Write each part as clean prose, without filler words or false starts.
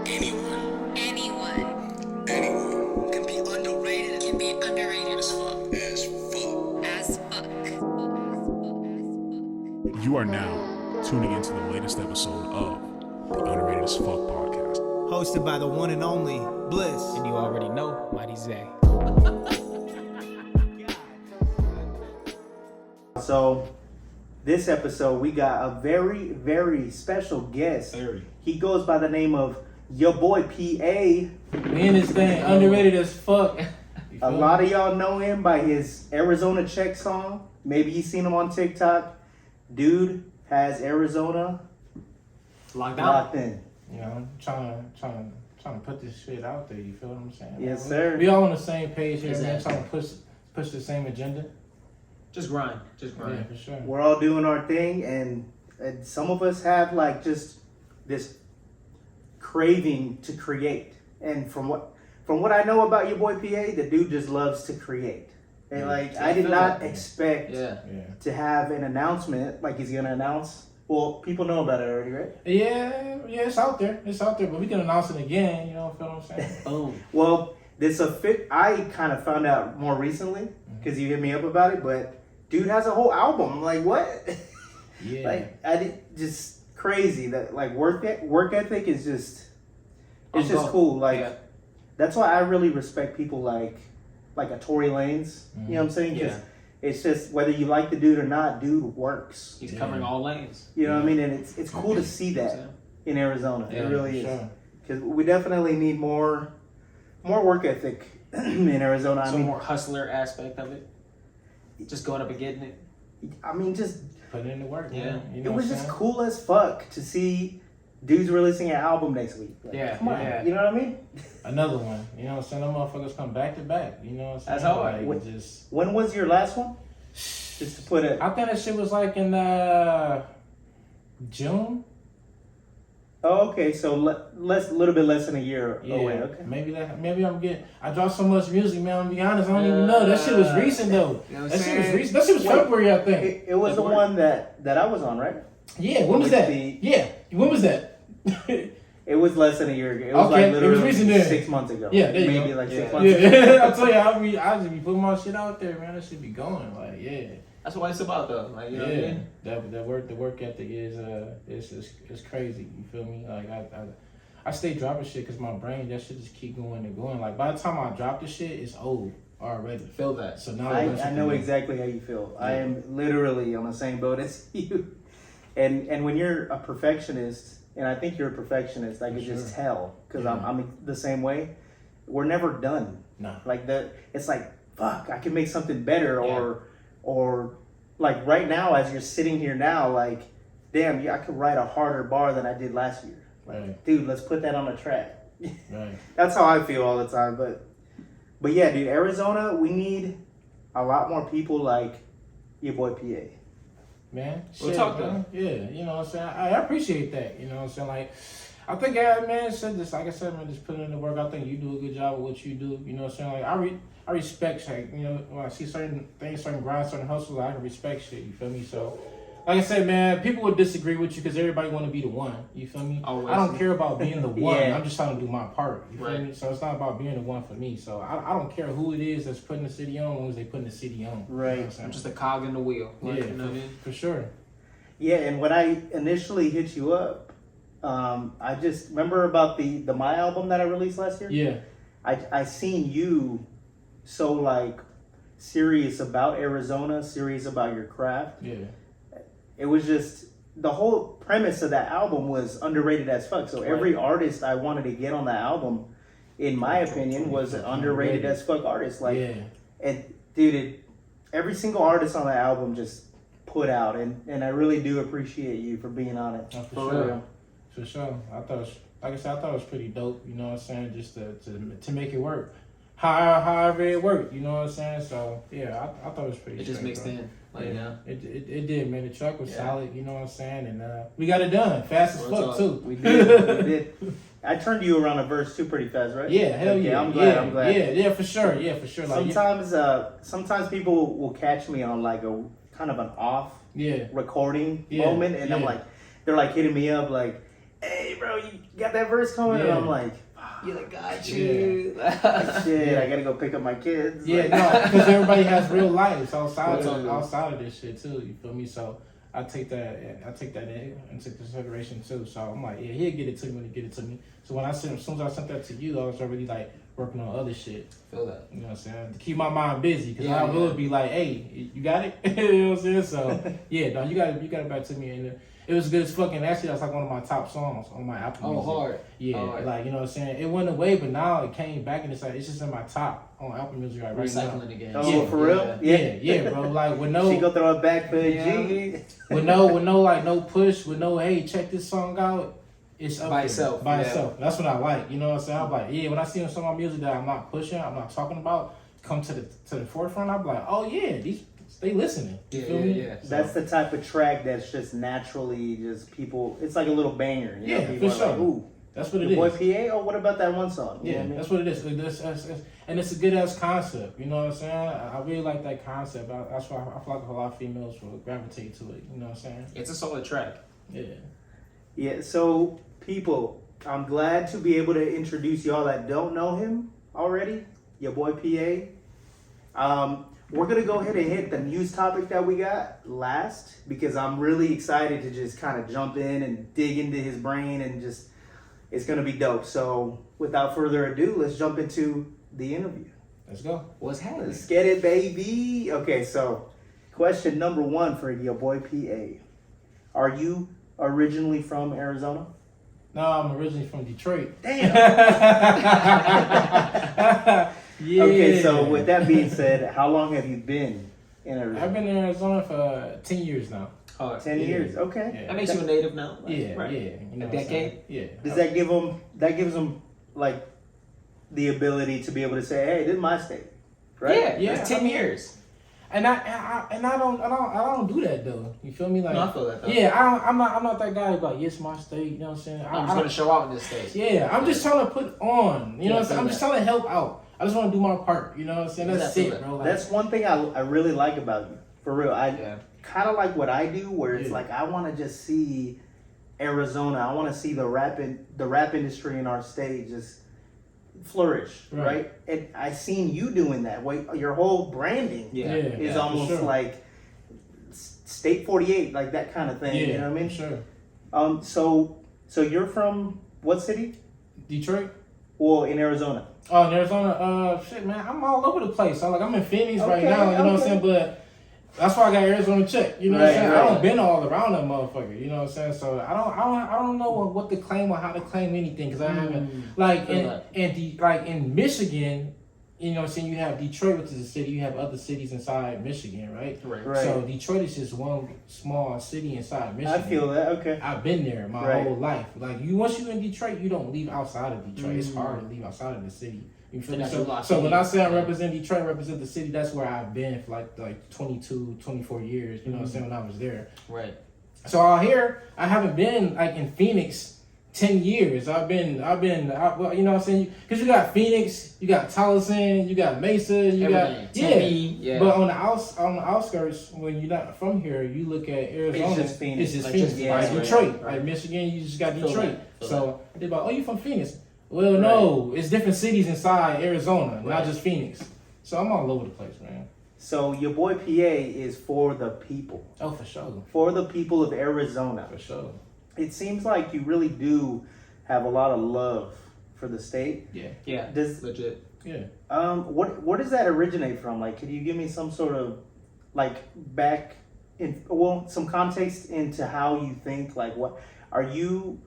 Anyone can be underrated. Can be underrated as fuck. As fuck. You are now tuning into the latest episode of the Underrated as Fuck podcast. Hosted by the one and only Bliss. And you already know, Mighty Zay. So, this episode, we got a very, very special guest. He goes by the name of YaBoy P.A. We in this thing, underrated as fuck. A lot of y'all know him by his Arizona Check song. Maybe you seen him on TikTok. Dude has Arizona locked in. You know, trying to put this shit out there. You feel what I'm saying? Yes, sir. We all on the same page here, man. Trying to push the same agenda. Just grind. Yeah, for sure. We're all doing our thing, and some of us have like just this craving to create. And from what I know about YaBoy P.A, the dude just loves to create. And I did not expect to have an announcement like he's gonna announce. Well, people know about it already, right? Yeah, it's out there. But we can announce it again. You know, feel what I'm saying? Boom. Well, I kind of found out more recently because you hit me up about it, but dude has a whole album. I'm like, what? Yeah. Just crazy that like work ethic is just cool. That's why I really respect people like a Tory Lanez. You know what I'm saying? Because it's just whether you like the dude or not, dude works. He's covering all lanes. You know what I mean? And it's cool to see that in Arizona. Yeah, it really is. Sure. Because we definitely need more work ethic in Arizona. Some more hustler aspect of it. Just going up and getting it. I mean, just Putting in the work. Yeah. Man. You know it was what I'm just saying? cool as fuck to see dudes releasing an album next week. Like, Yeah, come on, yeah. you know what I mean? Another one. You know what I'm saying? Them motherfuckers come back to back. You know what I'm saying? That's hard. Like, just. When was your last one? Just to put it. I think that shit was like in June. Oh, okay, so little bit less than a year away. Okay. Maybe I dropped so much music, man. I'm gonna be honest, I don't even know. That shit was recent though. You know what That I'm shit was saying? recent. That shit was February, I think. It was the one that I was on, right? Yeah, when was that? When was that? It was less than a year ago. It was Okay, like literally it was recent then. 6 months ago. Yeah, there you maybe go. like 6 months ago. Yeah, I tell you, I just be putting my shit out there, man. That should be going, like, yeah. That's what it's about, though. Like, you know what I mean? The work ethic is crazy. You feel me? Like I stay dropping shit because my brain that shit just keep going and going. Like by the time I drop the shit, it's old already. Feel that. So now I know exactly how you feel. Yeah. I am literally on the same boat as you. And when you're a perfectionist, and I think you're a perfectionist, I can just tell because I'm the same way. We're never done. No. Like it's like fuck, I can make something better, or like right now as you're sitting here now, like damn, I could write a harder bar than I did last year. Like, right. Dude, let's put that on a track. Right. That's how I feel all the time. But yeah, dude, Arizona, we need a lot more people like YaBoy P.A. Man, We'll shit, talk man. though. Yeah, you know what I'm saying? I appreciate that. You know what I'm saying? Like, I think, man, just like I said, man, just putting in the work. I think you do a good job of what you do. You know what I'm saying? Like, I respect, like, you know, when I see certain things, certain grind, certain hustles, I can respect shit. You feel me? So, like I said, man, people would disagree with you because everybody want to be the one. You feel me? Always. I don't care about being the one. Yeah. I'm just trying to do my part. You feel Right. me? So it's not about being the one for me. So I don't care who it is that's putting the city on, as long as they putting the city on. Right. You know what I'm saying? I'm just a cog in the wheel. Like, Yeah, you know what I mean? for sure. Yeah, and when I initially hit you up, I just remember about the My album that I released last year. Yeah. I seen you so like serious about Arizona, serious about your craft. Yeah. It was just the whole premise of that album was underrated as fuck. So every artist I wanted to get on that album, in my opinion, was an underrated as fuck artist. Like, and dude, every single artist on that album just put out, and I really do appreciate you for being on it. Oh, for sure. For sure. I thought it was, like I said, I thought it was pretty dope, you know what I'm saying, just to make it work. However it worked, you know what I'm saying? So yeah, I thought it was pretty It just straight, mixed bro. in. Like, you know? It did, man. The track was solid, you know what I'm saying? And we got it done. Fast as fuck too. We did. I turned you around a verse too pretty fast, right? Yeah, hell yeah. I'm glad. Yeah, for sure. Yeah, for sure. Like, Sometimes people will catch me on like a kind of an off recording moment, and I'm like, they're like hitting me up like, hey, hey, bro, you got that verse coming? And Yeah. I'm like, You're like, got you. shit, I gotta go pick up my kids. Yeah, Like, no, because everybody has real lives outside That's of all. outside of this shit too. You feel me? So I take that into consideration too. So I'm like, yeah, he'll get it to me when he get it to me. So when as soon as I sent that to you, I was already like working on other shit. Feel that. You know what I'm saying? To keep my mind busy, because Yeah, I would yeah. be like, hey, you got it? You know what I'm saying? So yeah, no, you got it back to me, and it was good as fucking. Actually, that's like one of my top songs on my Apple Oh, Music. hard. Yeah, Hard. like, you know what I'm saying? It went away, but now it came back, and it's like, it's just in my top on Apple Music right now. Recycling again. oh, Yeah, for real? Yeah, bro. Like with no, She go throw it back for a Yeah, I G. mean, with no, like no push, with no, hey, check this song out. It's up By there, itself, by yeah. itself. That's what I like. You know what I'm saying? I'm like, yeah. When I see some of my music that I'm not pushing, I'm not talking about, come to the forefront. I'm like, oh yeah, they listening. You Yeah, feel yeah, me? yeah. That's the type of track that's just naturally just people. It's like a little banger. You know? Yeah, People for are sure. like, ooh, That's what it your boy is. P.A. Oh, what about that one song? You know Yeah, what I mean? that's what it is. And it's a good ass concept. You know what I'm saying? I really like that concept. That's why I feel like a lot of females will gravitate to it. You know what I'm saying? It's a solid track. Yeah. Yeah, so people, I'm glad to be able to introduce y'all that don't know him already, your boy P.A. We're gonna go ahead and hit the news topic that we got last because I'm really excited to just kind of jump in and dig into his brain and just, it's gonna be dope. So without further ado, let's jump into the interview. Let's go. What's happening? Let's get it, baby. Okay, so question number one for your boy P.A. Are you originally from Arizona? No, I'm originally from Detroit. Damn. Yeah. Okay, so with that being said, how long have you been in Arizona? I've been in Arizona for 10 years now. Hard. 10 Yeah. years. Okay. Yeah. That makes you a native now. Like, Yeah, right. yeah. You know A what I'm saying? decade? Yeah. Does that give them? That gives them like the ability to be able to say, "Hey, this is my state," right? Yeah, Yeah, that's 10 I mean- years. And I don't do that though. You feel me? Like, No, I feel that though. yeah, I'm not that guy who's like, yes, my state. You know what I'm saying? I'm just gonna show out in this stage. Yeah, I'm just trying to put on. You know what I'm saying? I'm just feel trying to help out. I just want to do my part. You know what I'm saying? That's Exactly it, that. bro. Like, That's one thing I really like about you, for real. I Yeah. kind of like what I do, where it's Yeah. like I want to just see Arizona. I want to see the rap industry in our state just flourish, Right. right? And I seen you doing that. Wait, your whole branding Yeah. is for almost sure. like State 48, like that kind of thing. Yeah, You know what I mean? for sure. So you're from what city? Detroit. Well, in Arizona. Oh, in Arizona, shit, man, I'm all over the place. I'm in Phoenix right Okay, now, you know what I'm okay. saying? But that's why I got Arizona check. You know what I'm Right, saying? right. I don't been all around that motherfucker. You know what I'm saying? So I don't know what to claim or how to claim anything because I haven't like Feel in Michigan. You know what I'm saying? You have Detroit, which is a city. You have other cities inside Michigan, right? Right. Right. So Detroit is just one small city inside Michigan. I feel that. Okay. I've been there my Right. whole life. Like once you in Detroit, you don't leave outside of Detroit. It's hard to leave outside of the city. You feel me? That's a lot So to when leave. I say I represent Detroit, I represent the city. That's where I've been for like 22, 24 years. You know what I'm saying? When I was there. Right. So out here, I haven't been like in Phoenix 10 years. I've been, well, you know what I'm saying? Because you got Phoenix, you got Towson, you got Mesa, you Everything. got Tempe, yeah. But on the outskirts, when you're not from here, you look at Arizona. It's just Phoenix. It's just Like, Phoenix. just- Like yeah, Detroit, right. like Michigan, you just got Feel Detroit. that, feel So they're like, oh, you from Phoenix? Well, no, it's different cities inside Arizona, not Right. just Phoenix. So I'm all over the place, man. So your boy PA is for the people, Oh, for sure, for the people of Arizona. for sure. It seems like you really do have a lot of love for the state. Yeah, Yeah. Does Legit. yeah. what does that originate from? Like, could you give me some sort of like back in some context into how you think? Like, what are you?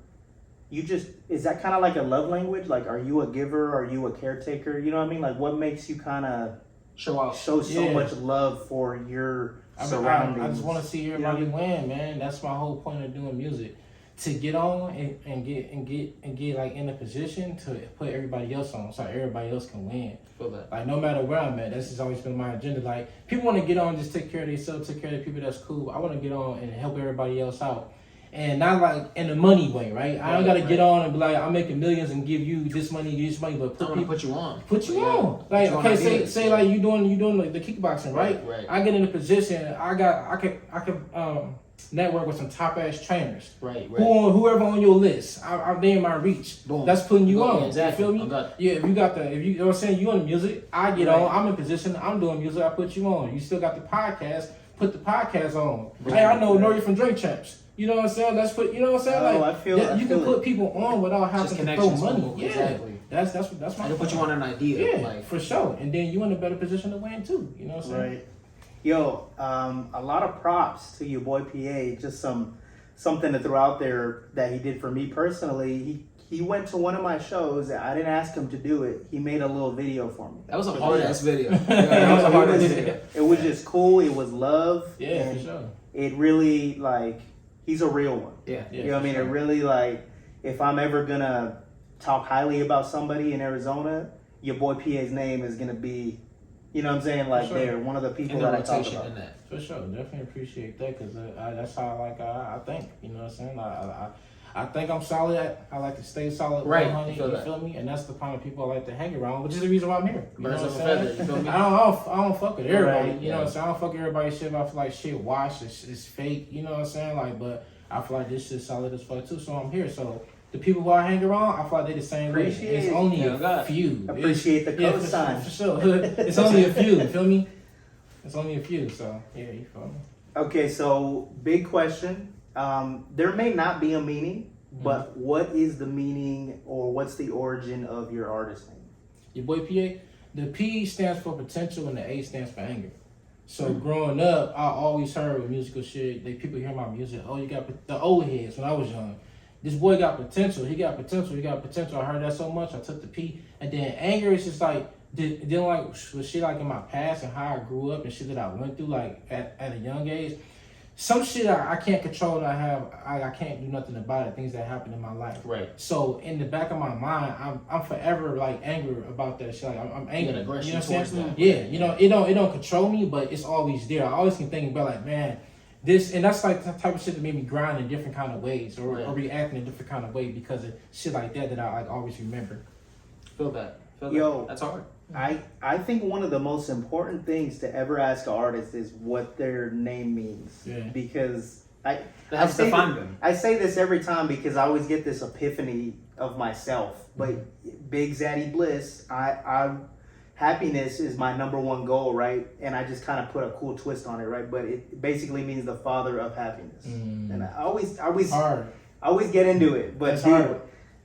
You just is that kind of like a love language? Like, are you a giver? Are you a caretaker? You know what I mean? Like, what makes you kind of Show out. show so Yeah. much love for your I surroundings? just want to see everybody win, man. That's my whole point of doing music. To get on and get like in a position to put everybody else on, so everybody else can win. Feel that. Like no matter where I'm at, that's just always been my agenda. Like people want to get on, just take care of themselves, take care of the people. That's cool. I want to get on and help everybody else out, and not like in a money way, right? I don't got to get on and be like I'm making millions and give you this money, but I put want to people. put you on. Put you Yeah. on, Put like you on okay, ideas. say like you doing like the kickboxing, right? Right. I get in a position, I can network with some top ass trainers. Right. Whoever on your list, I'm in my reach. Boom. That's putting you on. Exactly. You feel me? Yeah, if you know what I'm saying, you on the music, I get on, I'm in position, I'm doing music, I put you on. You still got the podcast, put the podcast on. Hey, I know Nori from Drink Champs. You know what I'm saying? Let's put, you know what I'm saying? Like, you can put people on without having to throw money. Yeah, exactly. That's my. I can put you on an idea. Yeah, for sure. And then you in a better position to win too. You know what I'm saying? Right. Yo, a lot of props to your boy PA. Just something to throw out there that he did for me personally. He went to one of my shows. I didn't ask him to do it. He made a little video for me. That was a hard ass video. That was a hard ass video. It was just cool. It was love. Yeah, for sure. It really like he's a real one. Yeah. You know what I mean? It really like if I'm ever gonna talk highly about somebody in Arizona, your boy PA's name is gonna be, you know what I'm saying? Like they're one of the people that I talk about. In that. For sure, definitely appreciate that because that's how I think. You know what I'm saying? I think I'm solid. I like to stay solid. Right, 100, you feel me? And that's the kind of people I like to hang around, which is the reason why I'm here. You know what I'm saying? You feel me? I don't fuck with everybody. Right, you know what I'm saying? I don't fuck with everybody's shit. I feel like shit washed. It's fake. You know what I'm saying? Like, but I feel like this shit's solid as fuck too. So I'm here. So the people who I hang around, I feel like they the same way. It's only a few. Appreciate the cosign. For sure. It's only a few. You feel me? It's only a few. So yeah, you feel me? Okay, so big question. There may not be a meaning, but what is the meaning or what's the origin of your artist name? Your boy PA. The P stands for potential and the A stands for anger. So growing up, I always heard with musical shit, people hear my music, oh, you got the old heads when I was young. This boy got potential. He got potential. I heard that so much. I took the P. And then anger is just like, then like with shit like in my past and how I grew up and shit that I went through like at a young age. Some shit I can't control and I can't do nothing about it, things that happen in my life. Right. So in the back of my mind, I'm forever like angry about that shit. Like I'm angry. You know what I'm saying? Yeah, you know, it don't control me, but it's always there. I always can think about like, man, this, and that's like the type of shit that made me grind in different kind of ways or react in a different kind of way because of shit like that I like always remember. Feel that. Yo, that's hard. I think one of the most important things to ever ask an artist is what their name means. Yeah. Because I say this every time because I always get this epiphany of myself. But Bigzaddybliss, happiness is my number one goal, right? And I just kind of put a cool twist on it, right? But it basically means the father of happiness. And I always get into it. But dude,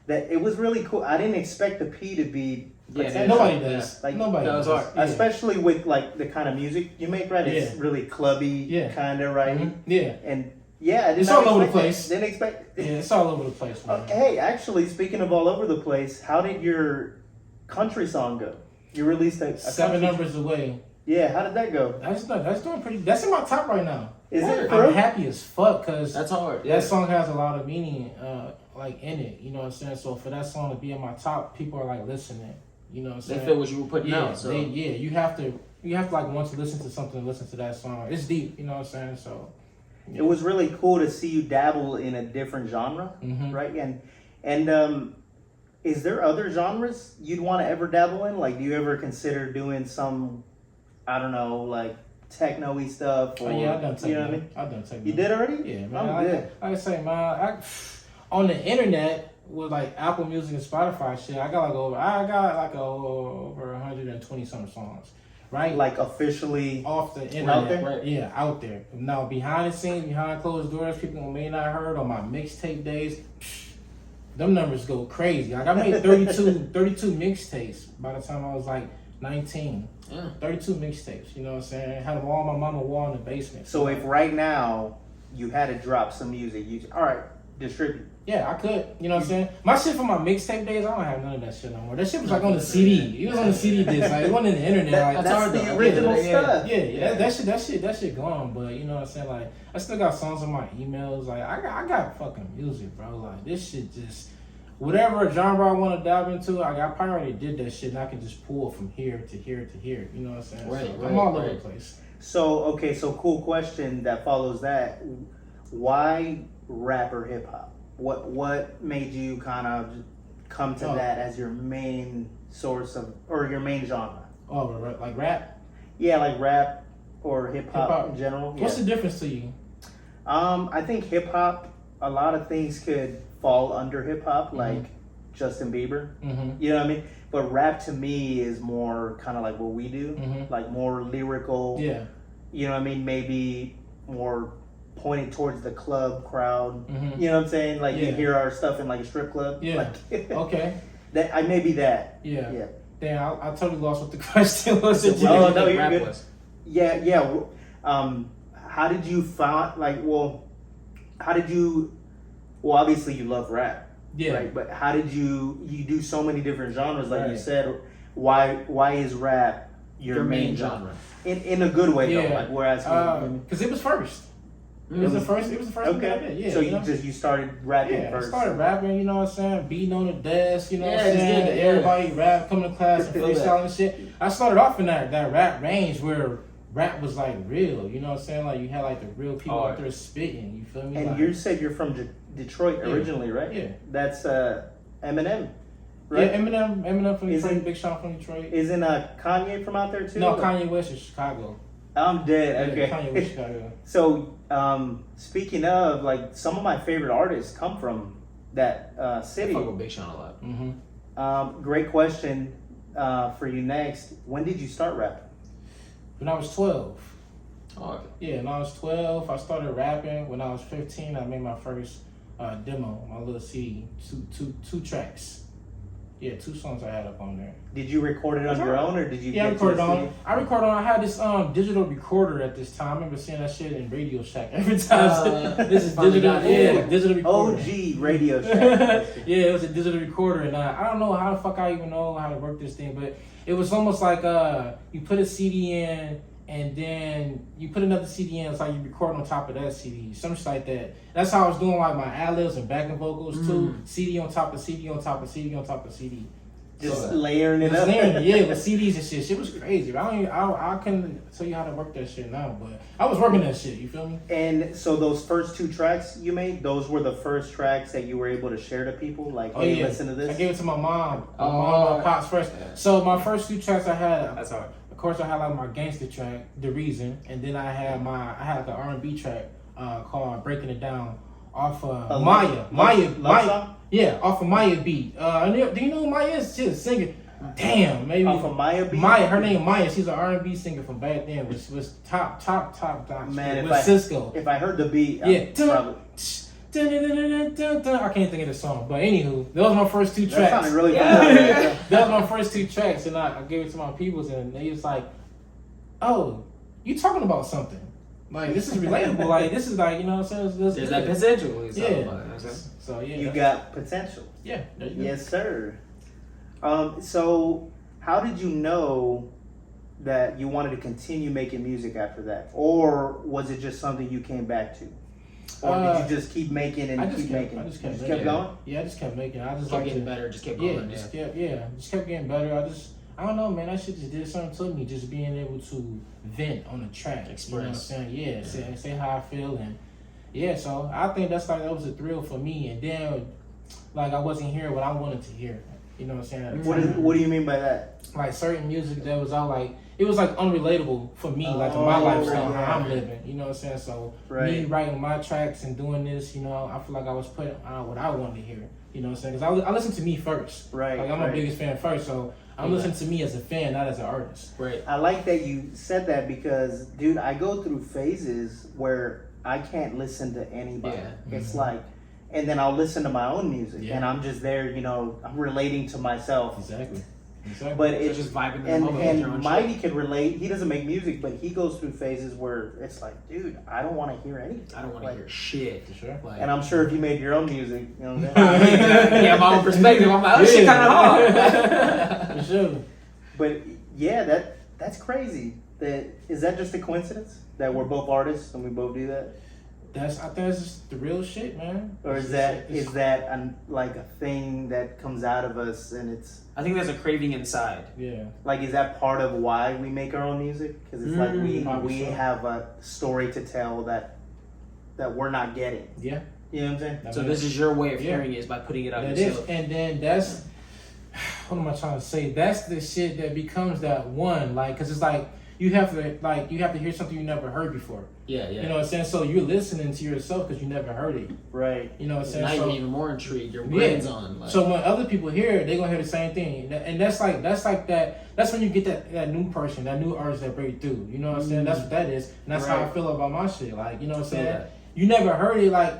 that it was really cool. I didn't expect the P to be nobody does. Like nobody does. Especially with like the kind of music you make, right? It's really clubby, kind of, right? Mm-hmm. Yeah. And yeah, it's all over the place. Didn't expect. Yeah, it's all over the place. Man. Hey, actually, speaking of all over the place, how did your country song go? You released a 7 numbers away. Yeah, how did that go? That's doing pretty. That's in my top right now. Is it? I'm happy as fuck because that's hard. That song has a lot of meaning, like in it. You know what I'm saying? So for that song to be in my top, people are like listening. You know what I'm saying? They feel what you were putting out. So you have to like want to listen to something, listen to that song. It's deep. You know what I'm saying? So it was really cool to see you dabble in a different genre, right? And is there other genres you'd want to ever dabble in? Like, do you ever consider doing some, I don't know, like techno-y stuff? Or, yeah, I've done techno. You know what I mean? I've done techno. You did already? Yeah, man. I'm good. Like I say, man, on the internet with like Apple Music and Spotify shit, I got like over 120 something songs. Right? Like officially off the internet. Out there? Right. Yeah, out there. Now behind the scenes, behind closed doors, people may not have heard on my mixtape days. Them numbers go crazy. Like I made 32 mixtapes by the time I was like 19. 32 mixtapes, you know what I'm saying? Had them all on my mama's wall in the basement. So if right now you had to drop some music, all right, distribute. Yeah, I could. You know what I'm saying? My shit from my mixtape days, I don't have none of that shit no more. That shit was like on the CD. It was on the CD disc. Like it wasn't in the internet. That's the original stuff. Yeah. That shit gone. But you know what I'm saying? Like I still got songs on my emails. Like I got fucking music, bro. Like this shit just whatever genre I want to dive into. I probably already did that shit, and I can just pull from here to here to here. You know what I'm saying? Right. I'm all over the place. So cool question that follows that. Why rap or hip hop? What made you kind of come to that as your main source of, or your main genre? Oh, like rap? Yeah, like rap or hip hop in general. What's the difference to you? I think hip hop, a lot of things could fall under hip hop, like Justin Bieber. Mm-hmm. You know what I mean? But rap to me is more kind of like what we do, like more lyrical. Yeah. You know what I mean? Maybe more pointed towards the club crowd. Mm-hmm. You know what I'm saying? Like you Yeah. hear our stuff in like a strip club. Yeah. Like, Okay. that I maybe that. Yeah. Yeah. Damn, I totally lost what the question was. Oh, no, Think you're rap good. was? Yeah. How did you find how did you? Well, obviously you love rap. Yeah. Right. But how did you do so many different genres? Like you Right. said, why is rap your main genre? In a good way though. Yeah. Like whereas Because it was first. It was the first. It was the first thing I did. Yeah. so you know? you started rapping Yeah, first. I started rapping, you know what I'm saying? Beating on the desk, you know what I'm Yeah, saying? yeah, yeah. Everybody rap, coming to class and Feel that. freestyling and shit. I started off in that rap range where rap was like real, you know what I'm saying? Like you had like the real people out there spitting, you feel me? And like, you said you're from Detroit Yeah. originally, right? Yeah. That's Eminem, right? Yeah, Eminem from Isn't- Detroit, Big Sean from Detroit. Isn't Kanye from out there too? No, Kanye West is Chicago. I'm dead. Yeah, Okay. Kanye West Chicago. So, speaking of, like, some of my favorite artists come from that I city. fuck with Big Sean a lot. Mm-hmm. Great question for you next. When did you start rapping? When I was 12. Oh, okay. Yeah, when I was 12, I started rapping. When I was 15, I made my first demo, my little CD, two tracks. Yeah, 2 songs I had up on there. Did you record it on your own, or did you? Yeah, I get to recorded a on. studio? I recorded on. I had this digital recorder at this time. I remember seeing that shit in Radio Shack every time. This is Finally digital. got it. Yeah, digital recorder. OG Radio Shack. Yeah, it was a digital recorder, and I don't know how the fuck I even know how to work this thing, but it was almost like you put a CD in, and then you put another CD in. It's like you record on top of that CD, something like that. That's how I was doing like my ad-libs and backing vocals too. CD on top of CD on top of CD on top of CD. Just So, layering it was up. layering, yeah, with CDs and shit. Shit was crazy. I couldn't tell you how to work that shit now, but I was working that shit. You feel me? And so those first 2 tracks you made, those were the first tracks that you were able to share to people? Like, hey, listen to I this? gave it to my mom. My Oh, mom, my pops first. yeah. So my first 2 tracks I had, That's hard. of course, I had like my gangster track, The Reason, and then I had like an R&B track called Breaking It Down off A Maya. love song? Yeah, off of Maya beat. Do you know who Maya is? She's a singer. Damn, maybe. Off of Maya beat? Maya, her name Maya. She's an R&B singer from back then, which was top. Man, with Cisco. if I heard the beat, Yeah. probably. I can't think of the song, but anywho, those were my first 2 That tracks. sounded really Yeah. fun. That was my first 2 tracks, and I gave it to my peoples, and they was like, "Oh, you talking about something? Like this is relatable. Like this is like you know what I'm saying? This There's that potential. It's all Yeah. about it, you know what I'm saying? So yeah, You that's- got potential. yeah. There you go. Yes, sir. So how did you know that you wanted to continue making music after that? Or was it just something you came back to? Or did you just keep making and I just keep kept, making? I just You kept, just making. kept going? Yeah, I just kept making. I just Kept like getting to, better, just kept Yeah, going. just kept getting better. I don't know, man. That shit just did something to me. Just being able to vent on a track, Express. You know what I'm saying? Yeah, say how I feel, and yeah. So I think that was a thrill for me. And then, like I wasn't hearing what I wanted to hear. You know what I'm saying? At the time. What do you mean by that? Like certain music that was all like it was like unrelatable for me, like in my Oh, lifestyle, yeah. how I'm living. You know what I'm saying? So me Right. writing my tracks and doing this, you know, I feel like I was putting out what I wanted to hear. You know what I'm saying? Because I listen to me first. Right, Like I'm my right. biggest fan first, so I'm listening to me as a fan, not as an artist. Right. I like that you said that because, dude, I go through phases where I can't listen to anybody. Yeah. It's like, and then I'll listen to my own music, Yeah. and I'm just there, you know, I'm relating to myself. Exactly. But So it's just vibing in the moment with your own and Mighty can relate. He doesn't make music, but he goes through phases where it's like, dude, I don't want to hear anything. I don't want Like, to hear shit. For sure. Like, And I'm sure if you made your own music, you know what I'm saying? yeah, my own perspective. I'm like, oh, shit, kind of hard. For sure. But yeah, that's crazy. Is that just a coincidence that we're both artists and we both do that, I think that's just the real shit, man. or is that like a thing that comes out of us and it's I think there's a craving inside. Yeah. like, is that part of why we make our own music? Because it's like we Probably so. have a story to tell that we're not getting. Yeah. You know what I'm saying? So this is your way of Yeah. hearing it is by putting it out That yourself. is, and then what am I trying to say? That's the shit that becomes that one, like, cause it's like you have to hear something you never heard before. Yeah, yeah. You know what I'm saying? So you're listening to yourself because you never heard it. Right. You know what I'm saying? Now So, you're even more intrigued. Your brain's on. Like, so when other people hear it, they're gonna hear the same thing, and that's when you get that new person, that new artist that break through. You know what I'm saying? That's what that is, and that's how I feel about my shit. Like, you know what I'm saying? that. You never heard it. Like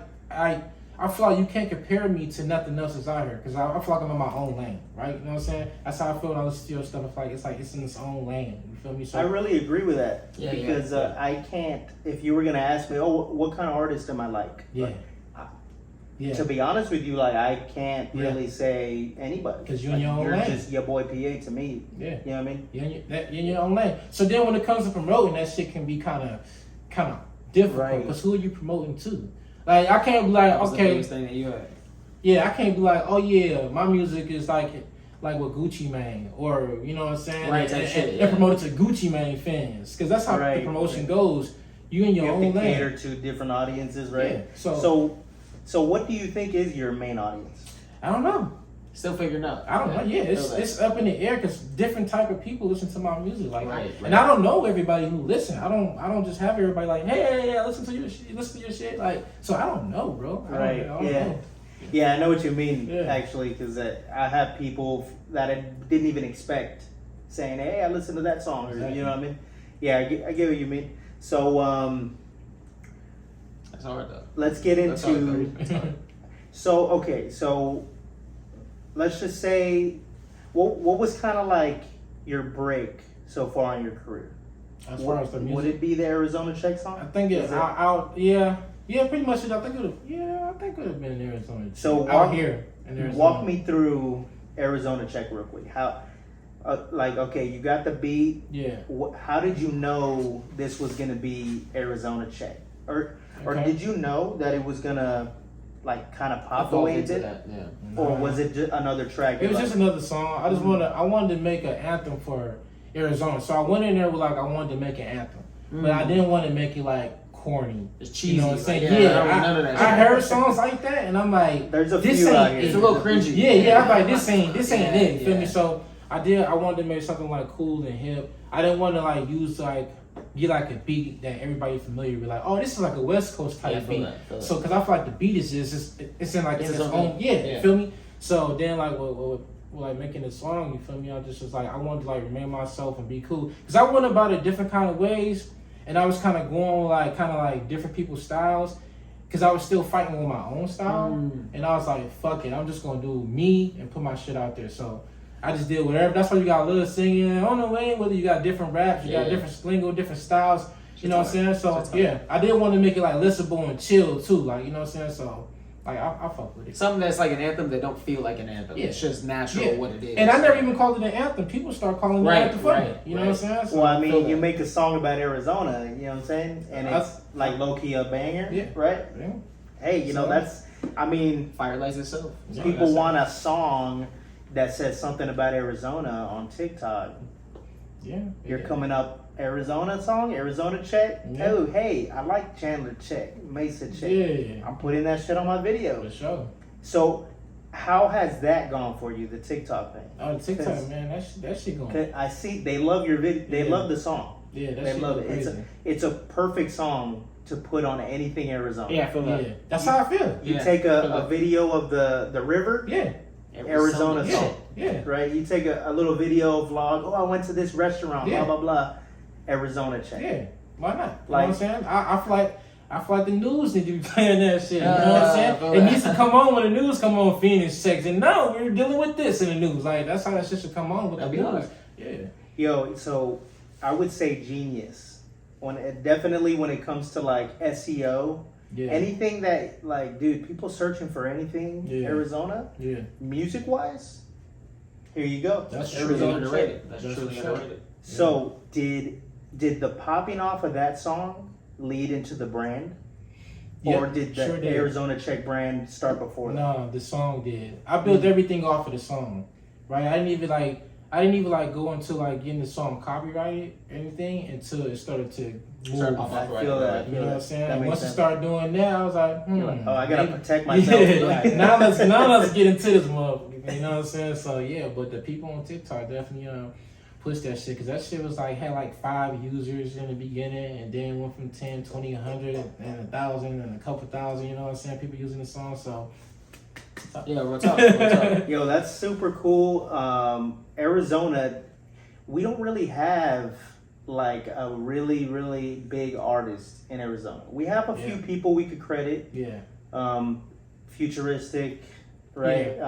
I feel like you can't compare me to nothing else that's out here because I feel like I'm in my own lane, right? You know what I'm saying? That's how I feel when I listen to your stuff. It's like it's in its own lane. You feel me? So I really agree with that Yeah, because yeah. I can't. If you were gonna ask me, oh, what kind of artist am I like? yeah, Like, yeah. to be honest with you, like I can't Yeah. really say anybody 'Cause you're in like, your own you're lane. just YaBoy P.A. to me. Yeah. You know what I mean? You're in your own lane. So then when it comes to promoting, that shit can be kind of difficult Right. because who are you promoting to? Like I can't be like, what's the okay, biggest thing that you had? yeah, I can't be like, oh yeah, my music is like with Gucci Mane, or you know what I'm saying, Right, type shit, and yeah. promote it to Gucci Mane fans, because that's how the Right, promotion right. goes. You in your You have own to lane. cater to different audiences, right? Yeah, so- So what do you think is your main audience? I don't know. Still figuring out. I don't know. Yeah, feel that. it's up in the air because different type of people listen to my music. Like, Right, and I don't know everybody who listen. I don't just have everybody like, hey, I listen to your shit. Listen to your shit. Like, so I don't know, bro. I Right, don't yeah. know. Yeah, I know what you mean, Yeah. actually, because I have people that I didn't even expect saying, hey, I listened to that song, or, Exactly. you know what I mean? Yeah, I get what you mean. So That's hard though. let's get That's hard, into... though. That's hard. So let's just say, what was kind of like your break so far in your career? As far as the music, Would it be the Arizona Check song? I think Is yeah, pretty much. I think it would have been in Arizona. So out walk- here in Arizona. Walk me through Arizona Check real quick. How, okay, you got the beat. Yeah. How did you know this was gonna be Arizona Check, or Okay. did you know that it was gonna like kind of pop the Evolve way it into did, that, yeah. or was it just another track? It was Like- just another song. I wanted to make an anthem for Arizona. So I went in there with like I wanted to make an anthem, but I didn't want to make it like corny. It's cheesy. You know what I'm saying? Like, yeah, I don't Yeah, want none of that I shit. heard songs like that, and I'm like, There's a this few ain't out here. it. It's a little cringy. Yeah, I'm like, this ain't it. You feel yeah. me? So I wanted to make something like cool and hip. I didn't want to like use like get like a beat that everybody familiar with, like, oh, this is like a West Coast type Yeah, I feel beat. that, feel that. So because I feel like the beat is just it's in like It's in its its own own thing. yeah, Yeah. you feel me? So then like with like making the song, you feel me? I just was like I wanted to like remain myself and be cool because I went about it different kind of ways, and I was kind of going with like kind of like different people's styles. Cause I was still fighting with my own style, and I was like, "Fuck it, I'm just gonna do me and put my shit out there." So I just did whatever. That's why you got a little singing on the way. Whether you got different raps, you got different lingo, different styles. You know what I'm saying? So yeah, I did want to make it like listenable and chill too. Like, you know what I'm saying? So like I fuck with it. Something that's like an anthem that don't feel like an anthem. Yeah. It's just natural Yeah. what it is. And I never even called it an anthem. People start calling it Right, an anthem for me. right, You know what I'm saying? So Well, I feel mean, that. you make a song about Arizona, you know what I'm saying, and it's like low key a banger, Yeah. right? yeah. Hey, you know So- that's. I mean, Fire lights itself. Yeah. people that's want a song that says something about Arizona on TikTok. Yeah. You're yeah. coming up Arizona song, Arizona Check. Yeah. Oh, hey, I like Chandler Check, Mesa Check. Yeah. I'm putting that shit on my For videos. sure. So, how has that gone for you, the TikTok thing? Oh, TikTok, 'Cause- man, that shit going. 'Cause I see they love your video. They Yeah. love the song. Yeah, that They shit love go it. crazy. It's a perfect song to put on anything Arizona. Yeah, I feel that. Yeah, that's how I feel. You Yeah, take feel a that. video of the river, Yeah, Arizona yeah, song, yeah. right? You take a little video vlog. Oh, I went to this restaurant. Yeah. Blah blah blah. Arizona Check. Yeah, why not? You know Like- what I'm saying? I feel like the news need to be playing that shit. You know what I I'm saying? feel It that. needs to come on when the news come on. Phoenix checks, and no, we're dealing with this in the news. Like that's how that shit should come on with That'd the be news. hard. Yeah, Yo, so I would say genius. Definitely when it comes to like SEO, yeah, anything that like, dude, people searching for anything Yeah. Arizona, yeah. music wise. Here you go. That's Truly Arizona underrated. That's That's truly for sure. underrated. So did the popping off of that song lead into the brand, or Yeah, did the sure did. Arizona Check brand start before that? No, the song did. I built everything off of the song, right? I didn't even like go into like getting the song copyrighted or anything until it started to move. Start popping I off right feel away. that. You know what I'm saying? That makes Once I sense. started doing that, I was like, You're like, oh, I gotta maybe- protect myself. Yeah, Right. now let's get into this motherfucker. You know what I'm saying? So yeah, but the people on TikTok definitely push that shit, because that shit was like, had like 5 users in the beginning, and then went from 10, 20, 100, and 1,000, and a couple thousand, you know what I'm saying, people using the song, so. Yeah, what's up? What's up? Yo, that's super cool. Arizona, we don't really have like a really, really big artist in Arizona. We have a few people we could credit. Yeah. Futuristic, right?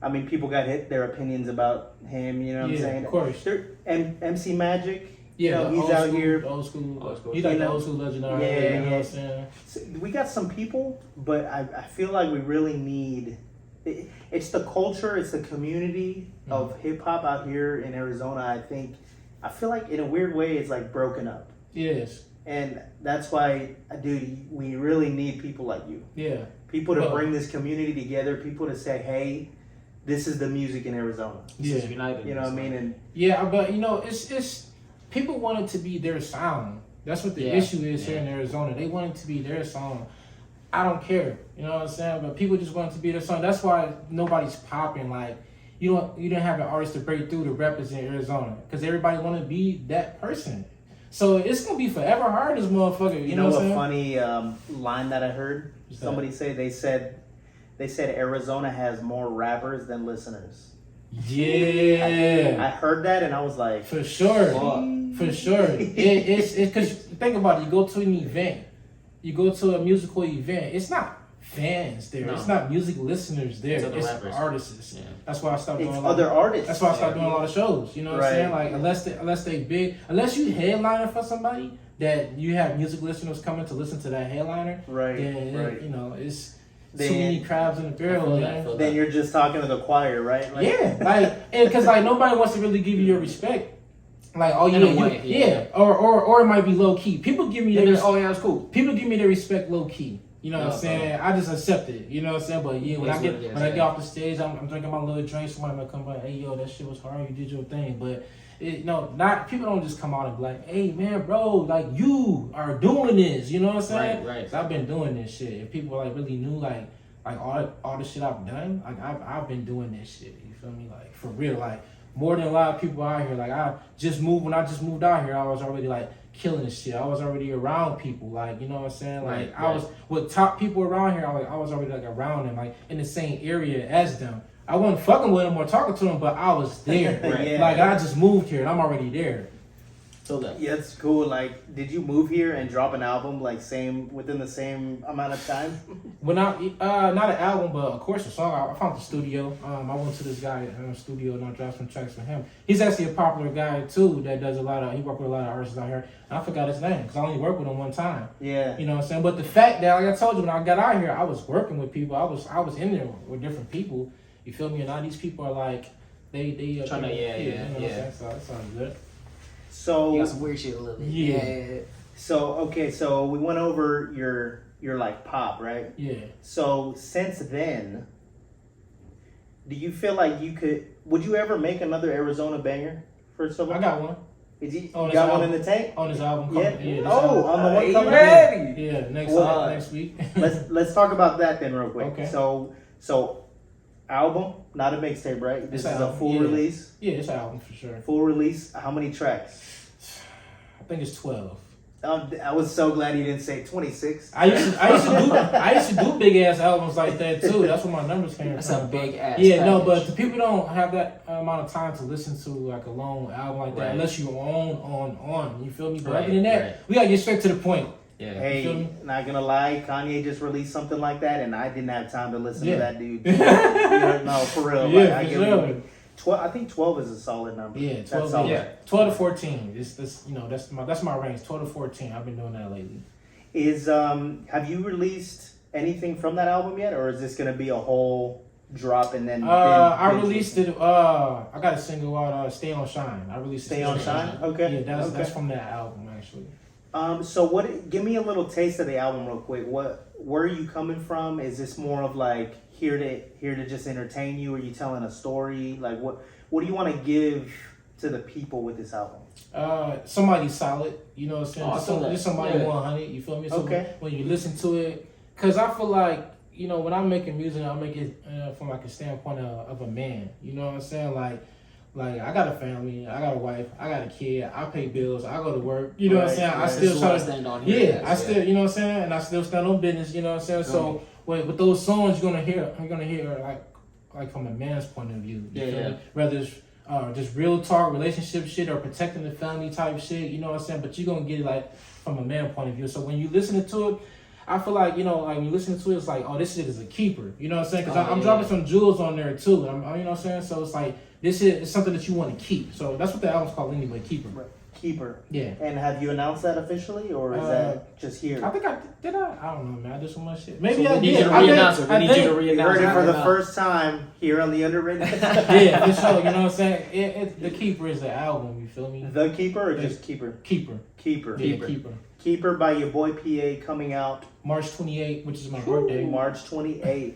I mean, people got their opinions about him, you know what I'm saying? Of course. MC Magic, Yeah, he's out here. Old school. He's like the old school legendary. Yeah, you know what I'm saying? So we got some people, but I feel like we really need. It's the culture, it's the community of hip hop out here in Arizona. I feel like in a weird way, it's like broken up. Yes. And that's why, dude, we really need people like you. Yeah. People to bring this community together. People to say, hey, this is the music in Arizona. Yeah. This is united. You know what I mean? And yeah, but you know, it's people want it to be their sound. That's what the issue is here in Arizona. They want it to be their song. I don't care. You know what I'm saying? But people just want it to be their song. That's why nobody's popping. Like you don't have an artist to break through to represent Arizona, because everybody want to be that person. So it's gonna be forever hard, this motherfucker. You know what I'm saying? funny line that I heard somebody say? They said Arizona has more rappers than listeners. Yeah, I heard that and I was like, for sure, for sure. It's because think about it. You go to an event, you go to a musical event. It's not fans there. No. It's not music listeners there. It's rappers. artists. Yeah. That's why I stopped doing it's a lot other artists. That's why I stopped doing a lot of shows. You know what I'm saying? Like unless they big, unless you headliner for somebody that you have music listeners coming to listen to that headliner. Right. Then you know it's too many crabs in the barrel. Then you're just talking to the choir, right? Like, yeah, like because like nobody wants to really give you your respect. Like oh or it might be low key. People give me their it's cool. People give me their respect low key. You know what I'm saying? I just accept it. You know what I'm saying? But yeah, when I get off the stage, I'm drinking my little drink. Somebody might come by, hey yo, that shit was hard. You did your thing. But not people don't just come out and be like, hey man, bro, like you are doing this. You know what I'm saying? Right. 'Cause I've been doing this shit. If people like really knew like all the shit I've done, like I've been doing this shit. You feel me? Like for real, like more than a lot of people out here. Like when I just moved out here, I was already like killing this shit. I was already around people, like you know what I'm saying. Like I was with top people around here. I was already like around them, like in the same area as them. I wasn't fucking with them or talking to them, but I was there. Like I just moved here and I'm already there. So that yeah, it's cool. Like, did you move here and drop an album like within the same amount of time? When not an album, but of course a song. I found the studio. I went to this guy studio and I dropped some tracks for him. He's actually a popular guy too that does he works with a lot of artists out here. And I forgot his name because I only worked with him one time. Yeah. You know what I'm saying? But the fact that, like I told you, when I got out here, I was working with people. I was in there with different people. You feel me? And now these people are like, they trying to, you know what I'm saying? So that sounds good. So you got some weird shit a little bit. Yeah. So okay, so we went over your like pop, right? Yeah. So since then, do you feel like would you ever make another Arizona banger for someone? I got one. You got one in the tank? On this album. Yeah. This album. On the one coming ready? Yeah, next week. let's talk about that then real quick. Okay. So album, not a mixtape, right? This is a full release. Yeah, it's an album for sure. Full release. How many tracks? I think it's 12. I was so glad you didn't say 26. I used to do big ass albums like that too. That's where my numbers came from. That's a big ass. Yeah, package. no, but the people don't have that amount of time to listen to like a long album like that unless you're on. You feel me? But other than that, we gotta get straight to the point. Yeah. Hey, not gonna lie, Kanye just released something like that, and I didn't have time to listen to that dude. No, for real. Yeah, like, for real. 12, I think 12 is a solid number. Yeah, 12. That's 12 to 14. That's my range. 12 to 14. I've been doing that lately. Have you released anything from that album yet, or is this gonna be a whole drop and then? I released it. I got a single out. Stay on Shine. I released Stay on Shine. Okay. Yeah, that's from that album actually. So give me a little taste of the album real quick. Where are you coming from? Is this more of like here to just entertain you? Are you telling a story? Like what do you want to give to the people with this album? Somebody solid, you know what I'm saying? Just somebody 100, you feel me? So when you listen to it, cause I feel like, you know, when I'm making music, I make it from like a standpoint of a man, you know what I'm saying? Like, I got a family, I got a wife, I got a kid, I pay bills, I go to work. You know what I'm saying? I This still is try what I to stand on here. Yeah, I still, you know what I'm saying, and I still stand on business. You know what I'm saying. So with those songs, you're gonna hear like from a man's point of view. You feel me? Whether it's just real talk, relationship shit, or protecting the family type shit. You know what I'm saying. But you're gonna get it like from a man point of view. So when you listen to it, I feel like, you know, like when you listen to it, it's like, oh, this shit is a keeper. You know what I'm saying? Because I'm dropping some jewels on there too. You know what I'm saying? So it's like, this is something that you want to keep. So that's what the album's called anyway, Keeper. Right. Keeper. Yeah. And have you announced that officially, or is that just here? I think I did. I don't know, man. I did so much shit. Maybe So I we need did. you to re-announce it. We need you to You re-announce heard it for the now. first time here on the Underrated. Yeah, for sure. You know what I'm saying? The Keeper is the album. You feel me? The Keeper or just Keeper? Keeper. Keeper. Yeah, Keeper. Keeper by YaBoy P.A. coming out March 28th, which is my birthday. March 28th.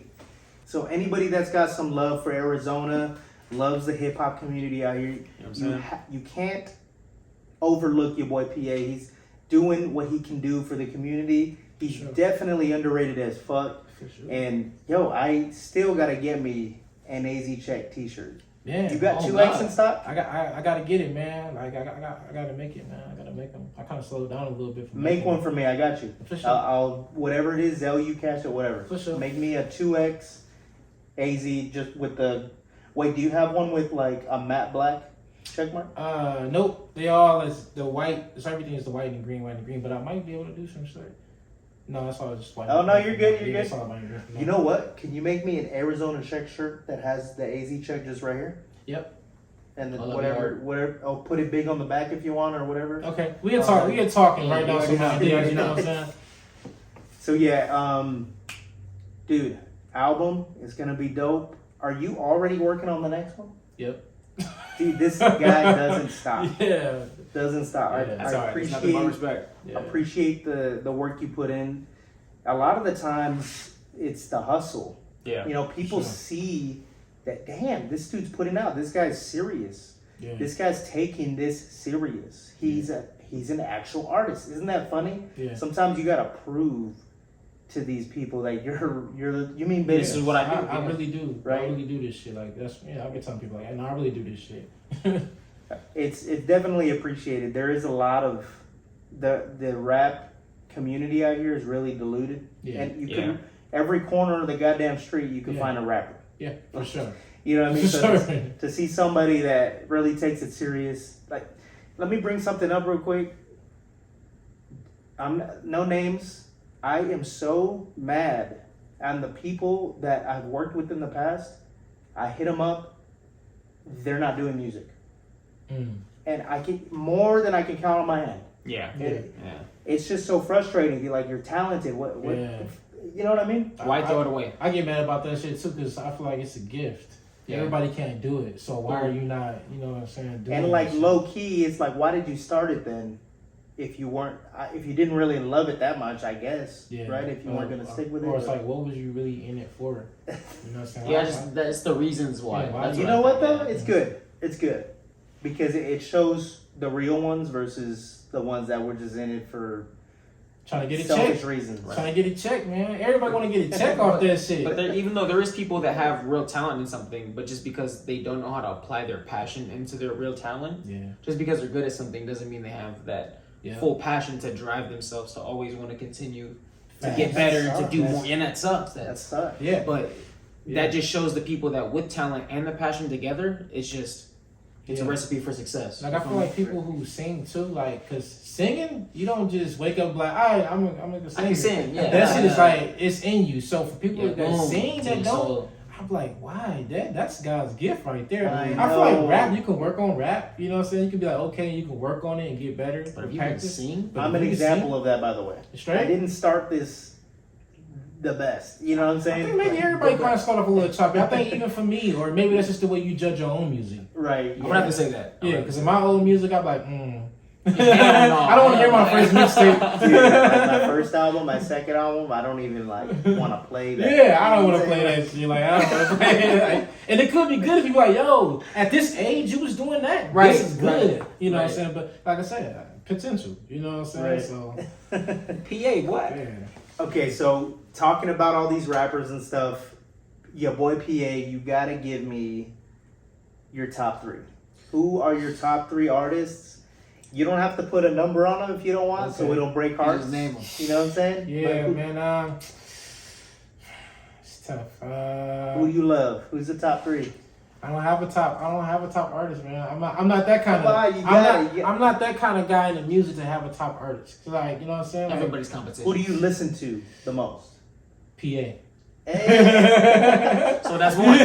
So anybody that's got some love for Arizona, loves the hip hop community out here, you can't overlook YaBoy P.A. He's doing what he can do for the community. He's definitely underrated as fuck. For sure. And yo, I still gotta get me an AZ Check T-shirt. Yeah. You got 2X God. in stock? I gotta get it, man. Like I gotta make it, man. I gotta make them. I kind of slowed down a little bit. From Make one for me. I got you. For sure. I'll whatever it is, Zelle, you cash it, whatever. For sure. Make me a 2X AZ just with the. Wait, do you have one with like a matte black check mark? Nope. They all is the white. It's everything is the white and green. But I might be able to do some shit. No, that's all just white. Oh no, you're good. You're Yeah, good. that's all white and green. You know what? Can you make me an Arizona check shirt that has the AZ check just right here? Yep. And then Oh, that'd be whatever. I'll put it big on the back if you want or whatever. Okay. We get talking. We get talking right now. you So know, now, you you know know. what I'm saying? So yeah, dude, album is gonna be dope. Are you already working on the next one? Yep. Dude, this guy doesn't stop. Yeah. Doesn't stop. Yeah, I That's all right. It's nothing but respect. Yeah. appreciate the work you put in. A lot of the times it's the hustle. Yeah. You know, people Sure. see that, damn, this dude's putting out. This guy's serious. Yeah. This guy's taking this serious. He's an actual artist. Isn't that funny? Yeah. Sometimes you gotta prove to these people that you mean business. This is what I do. I really do. Right? I really do this shit. Like that's I've been telling people like, no, I really do this shit. It's definitely appreciated. There is a lot of the rap community out here is really diluted. Yeah. And you Yeah. can every corner of the goddamn street you can Yeah. find a rapper. Yeah, for sure. You know what I mean? For So sure. to see somebody that really takes it serious, like, let me bring something up real quick. No names. I am so mad on the people that I've worked with in the past. I hit them up. They're not doing music. And I can more than I can count on my hand. Yeah. It- Yeah. It's just so frustrating. You're like, you're talented. What Yeah. you know what I mean? Why throw it away? I get mad about that shit too because I feel like it's a gift. Yeah. Everybody can't do it. So why are you not, you know what I'm saying? Doing And like this shit? low key, it's like, why did you start it then? If you weren't, if you didn't really love it that much, I guess, Yeah. right? If you weren't gonna stick with it, Or it's like, what was you really in it for? You know what I'm saying? Yeah, just that's the reasons why. Yeah, why- That's you what know I what think, though? yeah. It's good. It's good because it shows the real ones versus the ones that were just in it for Trying to get it selfish checked. reasons. Trying to get it checked, man. Everybody want to get a check off that shit. But there, even though there is people that have real talent in something, but just because they don't know how to apply their passion into their real talent, Yeah. just because they're good at something doesn't mean they have that Yeah. full passion to drive themselves to always want to continue to Facts. get better and to That do sucks. more. And that sucks. That sucks. Yeah. But Yeah. that just shows the people that with talent and the passion together, it's a Yeah. recipe for success. Like I feel like people who sing too, like, cause singing, you don't just wake up like, all right, I'm gonna sing. I can sing, yeah. That shit is Yeah. like it's in you. So for people Yeah, that boom, sing to that your don't, soul. I'm like, why? That's God's gift right there. I I feel like know. rap, you can work on rap. You know what I'm saying? You can be like, okay, you can work on it and get better. But if you can practice. sing, But I'm if an you can example sing, of that, by the way. Straight? I didn't start this the best. You know what I'm I saying? think maybe everybody kind of start off a little choppy. I think even for me, or maybe that's just the way you judge your own music. Right. I'm gonna have to say that. Yeah, because in my old music, I'm like, Hell no, I don't want to hear my hell first no. mixtape. Dude, like my first album, my second album, I don't even like want to play that. Yeah, I don't You know want to what I'm play that shit. Like, I don't want to play it. Like, and it could be good if you like, yo, at this age, you was doing that. Right, This is good. right, You know what I'm right. saying? But like I said, potential. You know what I'm saying? Right. So, PA, what? yeah. Okay, so talking about all these rappers and stuff, YaBoy P.A, you gotta give me your top three. Who are your top 3 artists? You don't have to put a number on them if you don't want, so Okay. we don't break hearts. Just name 'em. You know what I'm saying? Yeah, But man. It's tough. who do you love? Who's the top 3? I don't have a top artist, man. I'm not that kind Come on, you got it. I'm not that kind of guy in the music to have a top artist. 'Cause like, you know what I'm saying? Like, Everybody's competition. Who do you listen to the most? P.A. Hey. So that's one.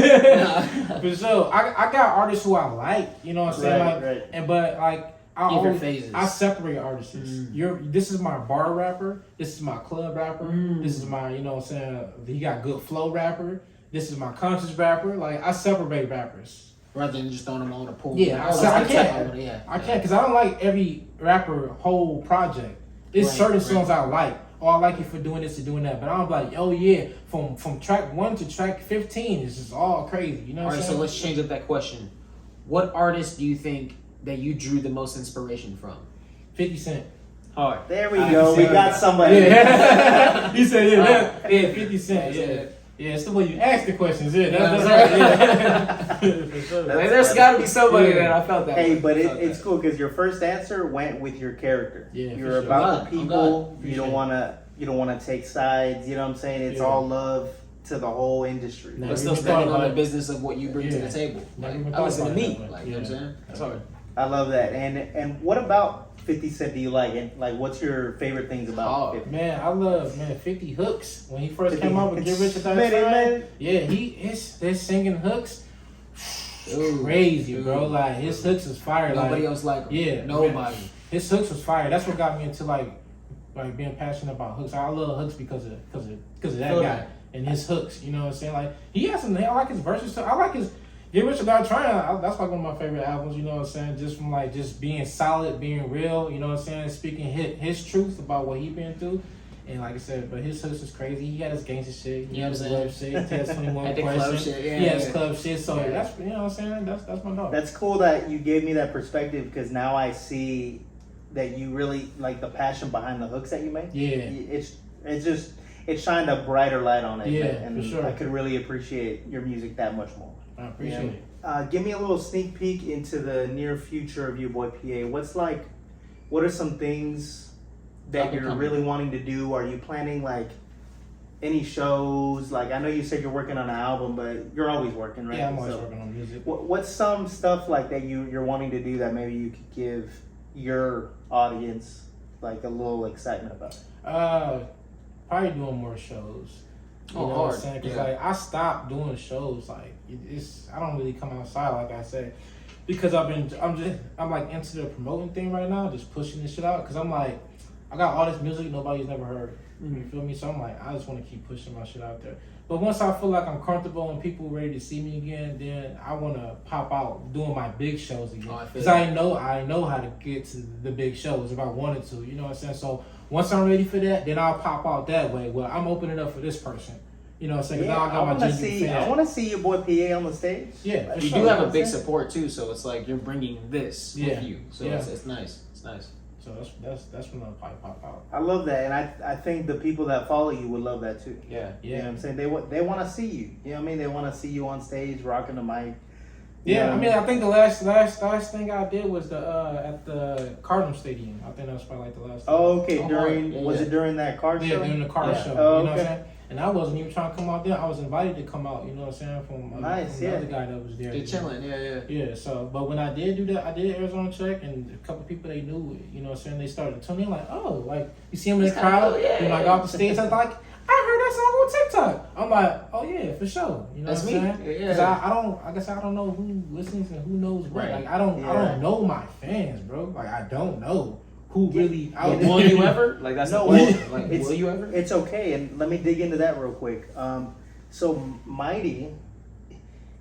For sure. I got artists who I like, you know what I'm saying? Right, Like, right. And but like I Different always phases. I separate artists. This is my bar rapper, this is my club rapper, this is my, you know what I'm saying, he got good flow rapper, this is my conscious rapper. Like I separate rappers. Rather than just throwing them on a pool. Yeah, Oh, I that's the can't. type of- yeah, I yeah. can't because I don't like every rapper whole project. There's Right, certain right. songs I like. Oh, I like you for doing this and doing that. But I'm like, oh yeah, from track 1 to track 15, it's just all crazy. You know All what right, I'm so saying? let's change up that question. What artist do you think that you drew the most inspiration from? 50 Cent. Hard. There we go. We got somebody. Yeah. You said Uh, yeah, 50 Cent. that's Yeah. it. Yeah, it's the way you ask the questions. Yeah, Yeah, that's right. Yeah. For sure. Like, there's got to be somebody Yeah. that I felt that. Hey, way. but I felt it's that. cool because your first answer went with your character. Yeah, for You're sure. about I'm the glad. people. I'm You don't glad. wanna take sides. You know what I'm saying? It's Yeah. all love to the whole industry. Nah, But we still thought standing on about the it. business of what you bring to Yeah. the table. Never Like, even I thought listen to about it me. that way. Like, you know what I'm saying? That's hard. I love that. And what about 50 Cent do you like? And like, what's your favorite things about Oh, 50? Man, I love 50 hooks. When he first 50 came out with Get Rich or Die Many Trying, men. yeah, they're singing hooks. Ooh, Crazy, ooh. bro. Like his hooks is fire. Nobody like, else like him. Yeah, Nobody. man. His hooks was fire. That's what got me into like being passionate about hooks. I love hooks because of that Feel guy that. and his hooks. You know what I'm saying? Like he has some. I like his verses too. I like his Get Rich or Die Trying. That's like one of my favorite albums. You know what I'm saying? Just from like just being solid, being real. You know what I'm saying? Speaking his truth about what he been through. And like I said, but his hooks is crazy. He had his gangster shit. He You know had his what I'm love shit. He has 21 At the club Questions. shit, yeah, He has yeah. club shit. So Yeah. that's, you know what I'm saying? That's my dog. That's cool that you gave me that perspective because now I see that you really like the passion behind the hooks that you make. Yeah. It shined a brighter light on it. Yeah, and for sure. I could really appreciate your music that much more. I appreciate it. Give me a little sneak peek into the near future of YaBoy P.A. What are some things that Up and you're coming. really wanting to do? Are you planning like any shows? Like I know you said you're working on an album, but you're always working, right? Yeah, I'm always So working on music. what's some stuff like that you're wanting to do that maybe you could give your audience like a little excitement about? Probably doing more shows. You Oh, know what hard. I'm saying? Because Yeah. like I stopped doing shows. Like I don't really come outside like I said, because I'm like into the promoting thing right now, just pushing this shit out. Because I'm like, I got all this music nobody's never heard. You feel me? So I'm like, I just want to keep pushing my shit out there. But once I feel like I'm comfortable and people ready to see me again, then I want to pop out doing my big shows again. Oh, I feel Because that. I know how to get to the big shows if I wanted to. You know what I'm saying? So once I'm ready for that, then I'll pop out that way. Well, I'm opening up for this person. You know what I'm saying? 'Cause Yeah, now I got my genuine I fan. want to see your boy P.A. on the stage. Yeah, for You sure. do have a I'm big saying? support too, so it's like you're bringing this Yeah. with you. So Yeah. it's nice. It's nice. So that's when I'll probably pop out. I love that, and I think the people that follow you would love that too. Yeah. You know what Yeah. I'm saying? They want to see you. You know what I mean? They want to see you on stage rocking the mic. You Yeah, know I what mean, I think the last thing I did was at the Cardinal Stadium. I think that was probably like the last. Oh, okay. Oh, during yeah, was yeah. it during that car Yeah, show? during the car Yeah. show. Oh, You know what okay. I'm saying? And I wasn't even trying to come out there. I was invited to come out. You know what I'm saying? From Nice, from yeah. the other guy that was there. They're chilling. Yeah, yeah. Yeah, so, but when I did do that, I did Arizona Check, and a couple people they knew, you know what I'm saying, they started to tune in like, oh, like, you see him in the It's kinda crowd, cool, yeah. you know, I got off the stage, I was like, I heard that song on TikTok. I'm like, oh yeah, for sure. You know That's what I'm me. saying? Yeah. Because I guess I don't know who listens and who knows what. Right. Like, I don't Yeah. know my fans, bro. Like, I don't know who really out But there. will you ever? Like that's No, the well, question. Like, it's- will you ever? It's okay, and let me dig into that real quick. So Mighty,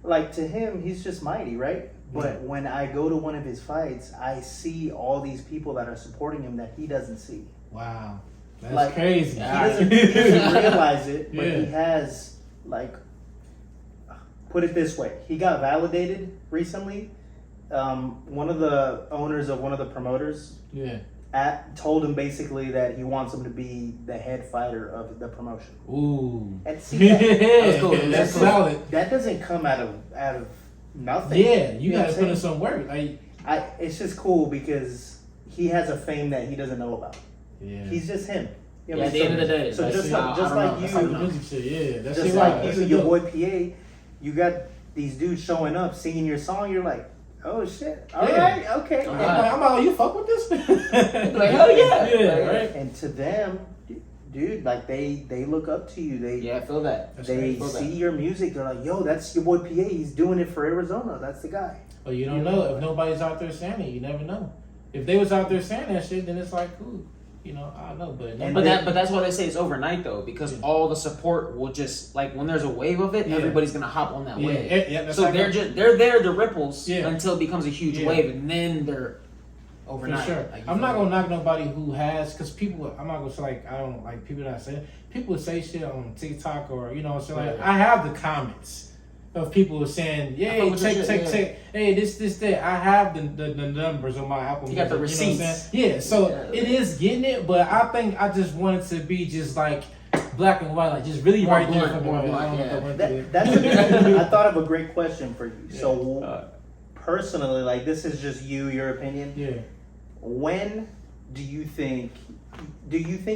like to him, he's just Mighty, right? But when I go to one of his fights, I see all these people that are supporting him that he doesn't see. Wow. That's Like, crazy. He doesn't realize it, but Yeah. he has, like, put it this way. He got validated recently. One of the owners of one of the promoters Yeah. told him basically that he wants him to be the head fighter of the promotion. Ooh. And see, That's cool. That's That's solid. that doesn't come out of nothing. Yeah, you know gotta what put I'm in saying? some work. Like, It's just cool because he has a fame that he doesn't know about. yeah. He's just him. You know Yeah, what at the end of the day, so that's just how- like, I just don't know. like That's how the you know. music shit, yeah. That's just shit like wild. you, That's your dope. boy PA, you got these dudes showing up, singing your song. You're like, oh shit, all Yeah. right, okay. All I'm right. like, you fuck with this? Like, hell yeah. Yeah, Like, right? And to them, dude, like they look up to you. Yeah, I feel that. That's They right. feel that. see your music. They're like, yo, that's your boy PA. He's doing it for Arizona. That's the guy. But you don't know if nobody's out there saying it. You never know. If they was out there saying that shit, then it's like, cool. You know, I don't know, but And But that's why they say it's overnight though, because all the support will just like when there's a wave of it, Yeah. everybody's gonna hop on that yeah, wave. yeah, that's So like they're there, the ripples, Yeah. until it becomes a huge Yeah. wave, and then they're for overnight. sure. Like, you I'm feel not me? gonna knock nobody who has, cause people. I'm not gonna say like I don't like people that say people say shit on TikTok or you know what I'm saying. Like Right. I have the comments of people saying, yeah, fuck with your check, shit, yeah. hey, this, that. I have the numbers on my Apple. You got the Music, you know what I'm receipts. saying? Yeah, so Yeah. it is getting it, but I think I just want it to be just like black and white, like just really More right there. blunt, for me. more I don't blunt, know yeah. if I went through it. I thought of a great question for you. Yeah. So personally, like this is just your opinion. Yeah. When do you think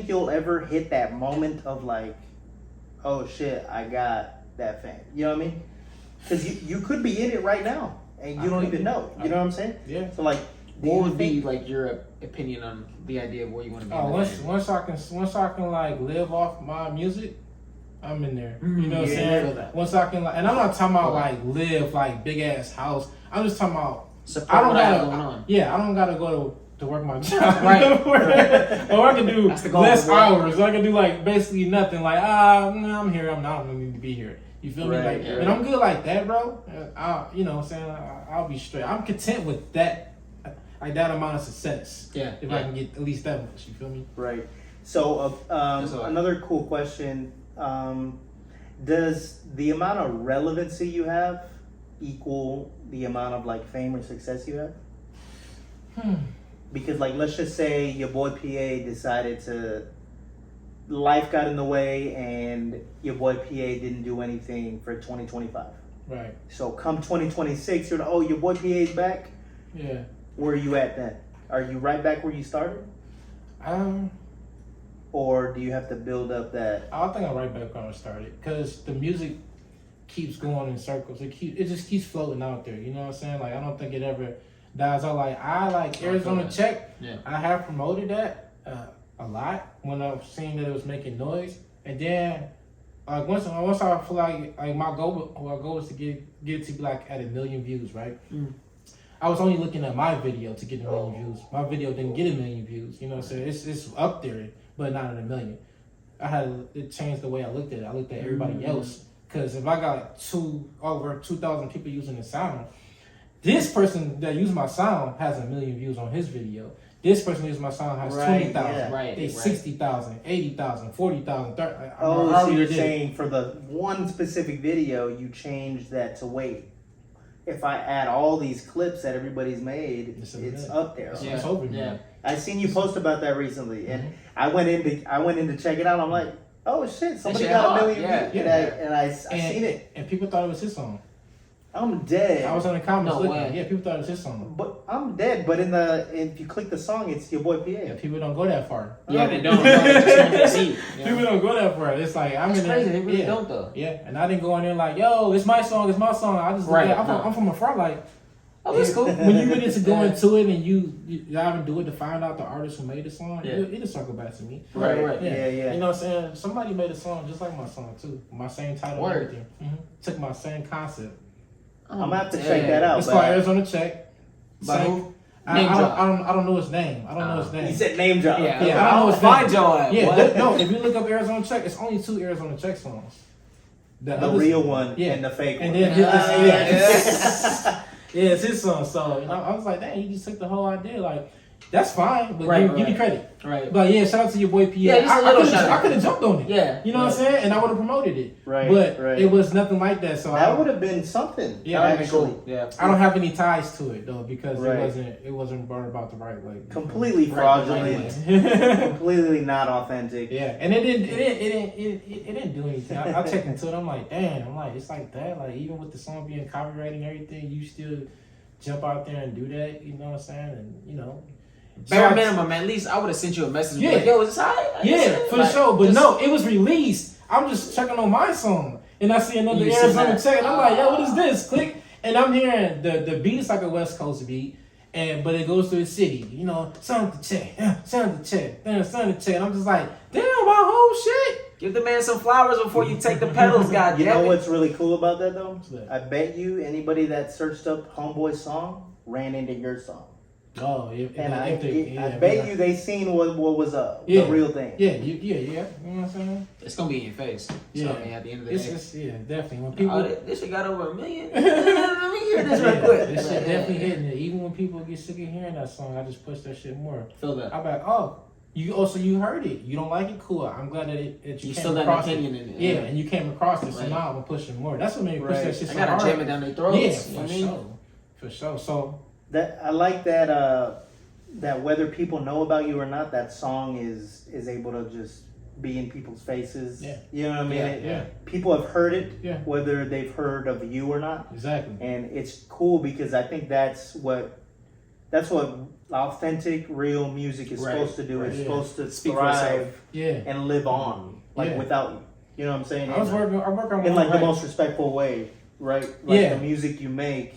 you'll ever hit that moment of like, oh shit, I got that fame? You know what I mean? Because you could be in it right now and you I don't could even be. know. You know what I'm saying? Yeah. So like, do What you would be think- like your opinion on the idea of where you want to be? Oh, in the game? once I can like live off my music, I'm in there. You know what I'm Yeah, I feel saying? that. Once I can like, and I'm not talking about like live like big ass house. I'm just talking about Support I don't what I have gotta. going on. Yeah, I don't gotta go to work my job. Right. or I can do That's the goal, less boy. hours. I can do like basically nothing. Like I'm here. I don't need to be here. You feel me? Right, Like, yeah, and I'm good like that, bro. You know what I'm saying? I'll be straight. I'm content with that, like that amount of success. Yeah, If yeah. I can get at least that much, you feel me? Right. So That's all right. another cool question: does the amount of relevancy you have equal the amount of like fame or success you have? Because like let's just say your boy PA decided to life got in the way and your boy PA didn't do anything for 2025. Right. So come 2026, you're like, oh, your boy PA's back. Yeah. Where are you at then? Are you right back where you started? Or do you have to build up that? I think I'm right back where I started because the music keeps going in circles. It just keeps floating out there. You know what I'm saying? Like I don't think it ever dies out. Like I like Arizona that. Check. Yeah. I have promoted that a lot when I've seen that it was making noise, and then like once I feel like my goal was to get it to be like at 1 million views, right? I was only looking at my video to get 1 million views. My video didn't get 1 million views. You know what I'm saying? It's up there, but not at 1 million. It changed the way I looked at it. I looked at everybody else. Because if I got over 2,000 people using the sound, this person that used my sound has 1 million views on his video. This person that used my sound has Right, 20,000. yeah. Right, They right. 60,000, 80,000, 40,000, 30,000. Oh, so you're saying for the one specific video, you changed that to wait. If I add all these clips that everybody's made, It's it's a up there. Yeah. It's over, Yeah. man. I seen you post about that recently, and I went in to check it out. I'm like, oh shit, somebody shit got hot, 1 million yeah, views, yeah. and I seen it. And people thought it was his song. I'm dead. I was in the comments No looking. way. Yeah, people thought it was his song. But I'm dead. But if you click the song, it's your boy PA. Yeah, people don't go that far. Yeah, they don't. They just want to see. People don't go that far. It's like I'm It's in crazy. there. They really yeah. don't though. Yeah, and I didn't go in there like, yo, it's my song, it's my song. I just Right, I'm from afar, like, Oh, that's cool. when you really to go Yeah. into it and you dive into it to find out the artist who made the song, Yeah. it'll circle back to me. Right. Yeah, yeah. You know what I'm saying? Somebody made a song just like my song too, my same title, Word. and everything. Took my same concept. I'm gonna have to check that out. It's but called Arizona Check. By Same- who? I Name drop. don't know his name. I don't know his name. He said name drop. Yeah, Yeah, I don't know his name. find y'all at. Yeah, what? no. If you look up Arizona Check, it's only 2 Arizona Check songs. The others- real one yeah, and the fake and one. then Yeah. yeah, it's his song. So I was like, dang, he just took the whole idea. Like that's fine. But Right, give me right. credit. Right. But yeah, shout out to your boy P.A. Yeah, just a little shout out. I could have jumped on it. Yeah. You know what I'm saying? And I would have promoted it. Right, But right. it was nothing like that. So That would have been something. Yeah, That'd be actually. cool. Yeah. I don't have any ties to it though because Right. it wasn't brought about the right way. Completely Right, fraudulent. Yeah. Completely not authentic. Yeah, and it didn't do anything. I checked into it. I'm like, damn. I'm like, it's like that. Like even with the song being copyrighted and everything, you still jump out there and do that. You know what I'm saying? And you know, Bare so minimum, at least I would have sent you a message. Yeah. Like, yo, is this alright? Yeah, for sure. But no, it was released. I'm just checking on my song, and I see another You see Arizona that? check, and I'm like, yo, what is this? Click, and I'm hearing the beat is like a West Coast beat, but it goes to the city. You know, sound to check, sound to check, sound to check, and I'm just like, damn, my whole shit. Give the man some flowers before you take the pedals, God You damn know it. what's really cool about that though? that? I bet you anybody that searched up Homeboy's song ran into your song. Oh, And I bet you they seen what was Yeah. the real thing. Yeah, yeah. You know what I'm saying? It's gonna be in your face. Yeah. So, I mean, at the end of the It's day. yeah, definitely. When people, This shit got over 1 million. Let me hear this real quick. this shit definitely hitting it. Even when people get sick of hearing that song, I just push that shit more. Feel that. I'm like, oh, you heard it. You don't like it, cool. I'm glad that you You came still got an across opinion it. in it. Yeah, and you came across it, so Right. now I'm gonna push it more. That's what made me push Right. that shit I so gotta hard. jam it down their throats. Yeah, you know for what I mean? sure, for sure. So That I like that that whether people know about you or not, that song is able to just be in people's faces. Yeah. You know what I mean? Yeah, yeah. People have heard it, Yeah. whether they've heard of you or not. exactly. And it's cool because I think that's what authentic, real music is Right, supposed to do. right. It's Yeah. supposed to Speak for thrive Yeah, and live on, like Yeah. without you. You know what I'm saying? I work on in my like the most respectful way, right? Like Yeah. the music you make.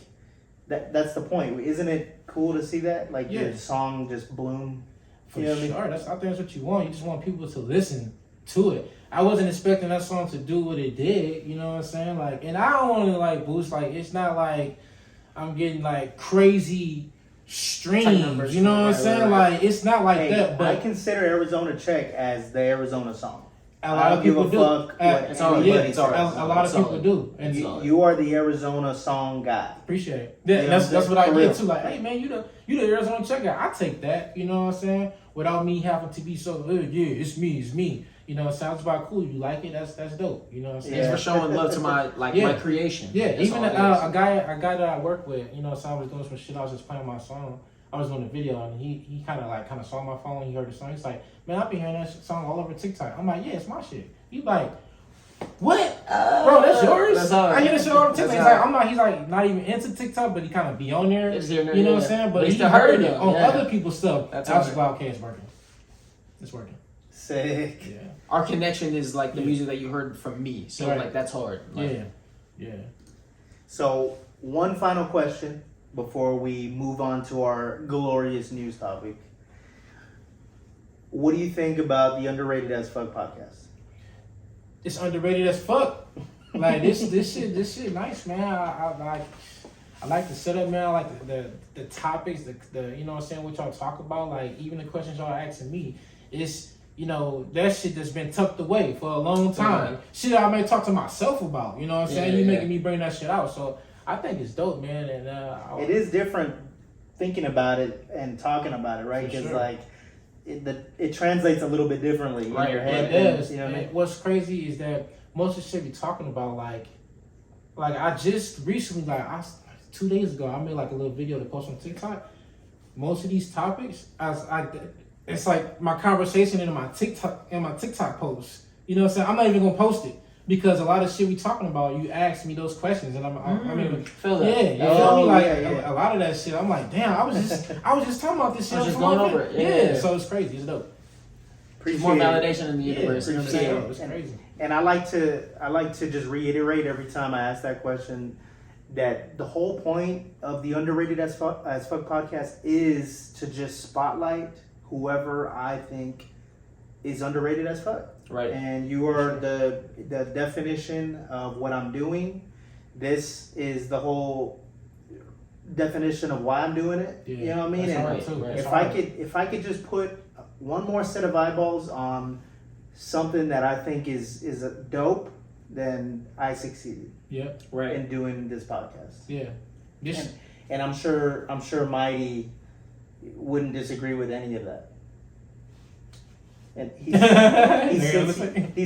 That's the point. Isn't it cool to see that? Like Yeah. your song just bloom. For You know what I mean? sure. I think that's what you want. You just want people to listen to it. I wasn't expecting that song to do what it did. You know what I'm saying? Like, and I don't want to like boost. Like, it's not like I'm getting like crazy Tight streams. numbers, You know what I'm right, saying? right. Like, it's not like Hey, that. I But consider Arizona Check as the Arizona song. a lot I of don't give people a do. fuck what It's all right. yeah, anybody It's all right. says. a lot of It's people solid. do, and It's you solid. You are the Arizona song guy. appreciate it. Yeah, You know that's what I'm what I saying? For get real. too. Like, hey man, you the Arizona checker. I take that. You know what I'm saying? Without me having to be so, yeah, it's me. You know, it sounds about cool. You like it? That's dope. You know what I'm saying? Thanks Yeah. for showing love to my Yeah. my creation. Yeah, That's even all it is. a guy that I work with, you know, so I was doing some shit. I was just playing my song. I was doing a video, and he kind of saw my phone. He heard the song. He's like, "Man, I've been hearing that song all over TikTok." I'm like, "Yeah, it's my shit." He's like, "What, bro? That's yours?" That's hard. I hear this shit all over That's TikTok. He's hard. like, "I'm not." He's like, not even into TikTok, but he kind of be on there. It's here and there, You know yeah. what I'm saying? But But he he still heard heard it it, on yeah. other people's stuff. That's I was hard. like, "Okay, it's working. It's working." Sick. Yeah, Our connection is like the Yeah. music that you heard from me. So Right. like that's hard. Like, yeah. So one final question before we move on to our glorious news topic. What do you think about the Underrated as Fuck podcast? It's underrated as fuck. Like this shit nice, man. I like the setup, man. I like the topics, the you know what I'm saying, what y'all talk about. Like even the questions y'all asking me, it's you know that shit that's been tucked away for a long time. Right. Shit I may talk to myself about. You know what I'm saying? Yeah, You yeah. making me bring that shit out. So I think it's dope, man. And It is different thinking about it and talking about it, right? For Because sure. like it translates a little bit differently Right, in your right. head. It does. You know what I mean? And what's crazy is that most of the shit we talking about, like I just recently, 2 days ago, I made like a little video to post on TikTok. Most of these topics, it's like my conversation in my TikTok posts. You know what I'm saying? I'm not even gonna post it because a lot of shit we talking about, you ask me those questions, and I mean, Feel that. yeah, you Oh, feel me? Like yeah. a lot of that shit, I'm like, damn, I was just talking about this shit. I was just on going my over video. it, yeah. So it's crazy. It's dope. Appreciate More it. validation in the Yeah, universe. You know what I'm appreciate saying? it. It's crazy. And I like to just reiterate every time I ask that question that the whole point of the Underrated as Fuck podcast is to just spotlight whoever I think is underrated as fuck. Right. And you are the definition of what I'm doing. This is the whole definition of why I'm doing it. Yeah, You know what I mean? that's And hard too. right. That's if hard. I could just put one more set of eyeballs on something that I think is dope, then I succeeded Yeah, Right. in doing this podcast. yeah. This And I'm sure Mighty wouldn't disagree with any of that. And he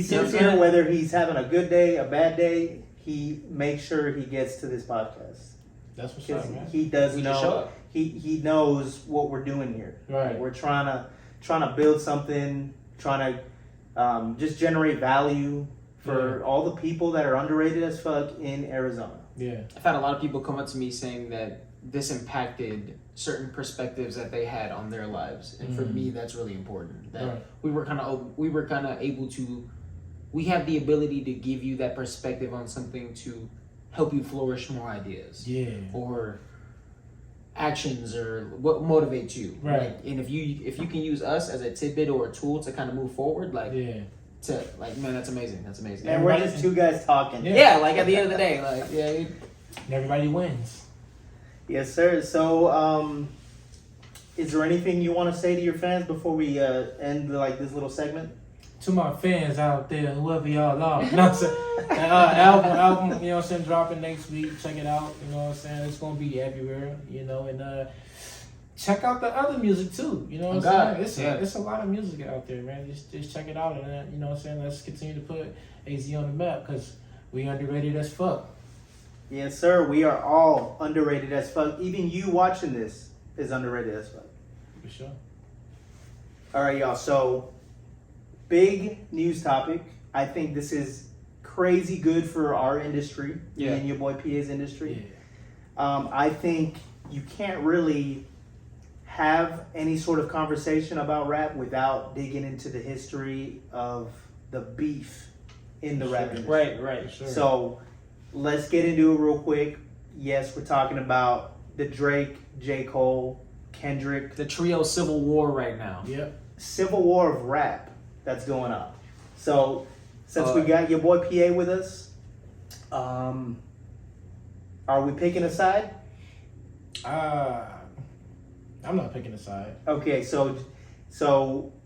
sits here whether he's having a good day, a bad day. He makes sure he gets to this podcast. That's what's Because up, man. he does We just show know up. he knows what we're doing here. Right. We're trying to build something, trying to just generate value for all the people that are underrated as fuck in Arizona. Yeah. I've had a lot of people come up to me saying that this impacted certain perspectives that they had on their lives, and for me, that's really important. That Right. we were kind of able to. We have the ability to give you that perspective on something to help you flourish more ideas. Yeah. Or actions or what motivates you. Right. Like, and if you can use us as a tidbit or a tool to kind of move forward, like Yeah. to like man, that's amazing. That's amazing. And we're just two guys talking. Yeah, like at the end of the day, like yeah. And everybody wins. Yes, sir. So, is there anything you want to say to your fans before we end like this little segment? To my fans out there, whoever y'all are, you know what I'm saying? Album, you know what I'm saying, dropping next week. Check it out, you know what I'm saying? It's gonna be everywhere, you know, and check out the other music too, you know what I'm saying? It's a lot of music out there, man. Just check it out, and you know what I'm saying? Let's continue to put AZ on the map because we underrated as fuck. Yes, sir. We are all underrated as fuck. Even you watching this is underrated as fuck. For sure. All right, y'all. So, big news topic. I think this is crazy good for our industry, me and your boy P.A.'s industry. Yeah. I think you can't really have any sort of conversation about rap without digging into the history of the beef in the rap industry. Right. Sure. So let's get into it real quick. Yes, we're talking about the Drake, J. Cole, Kendrick The trio civil war right now. Yep. civil war of rap that's going on. So since we got your boy PA with us, are we picking a side? I'm not picking a side. Okay, so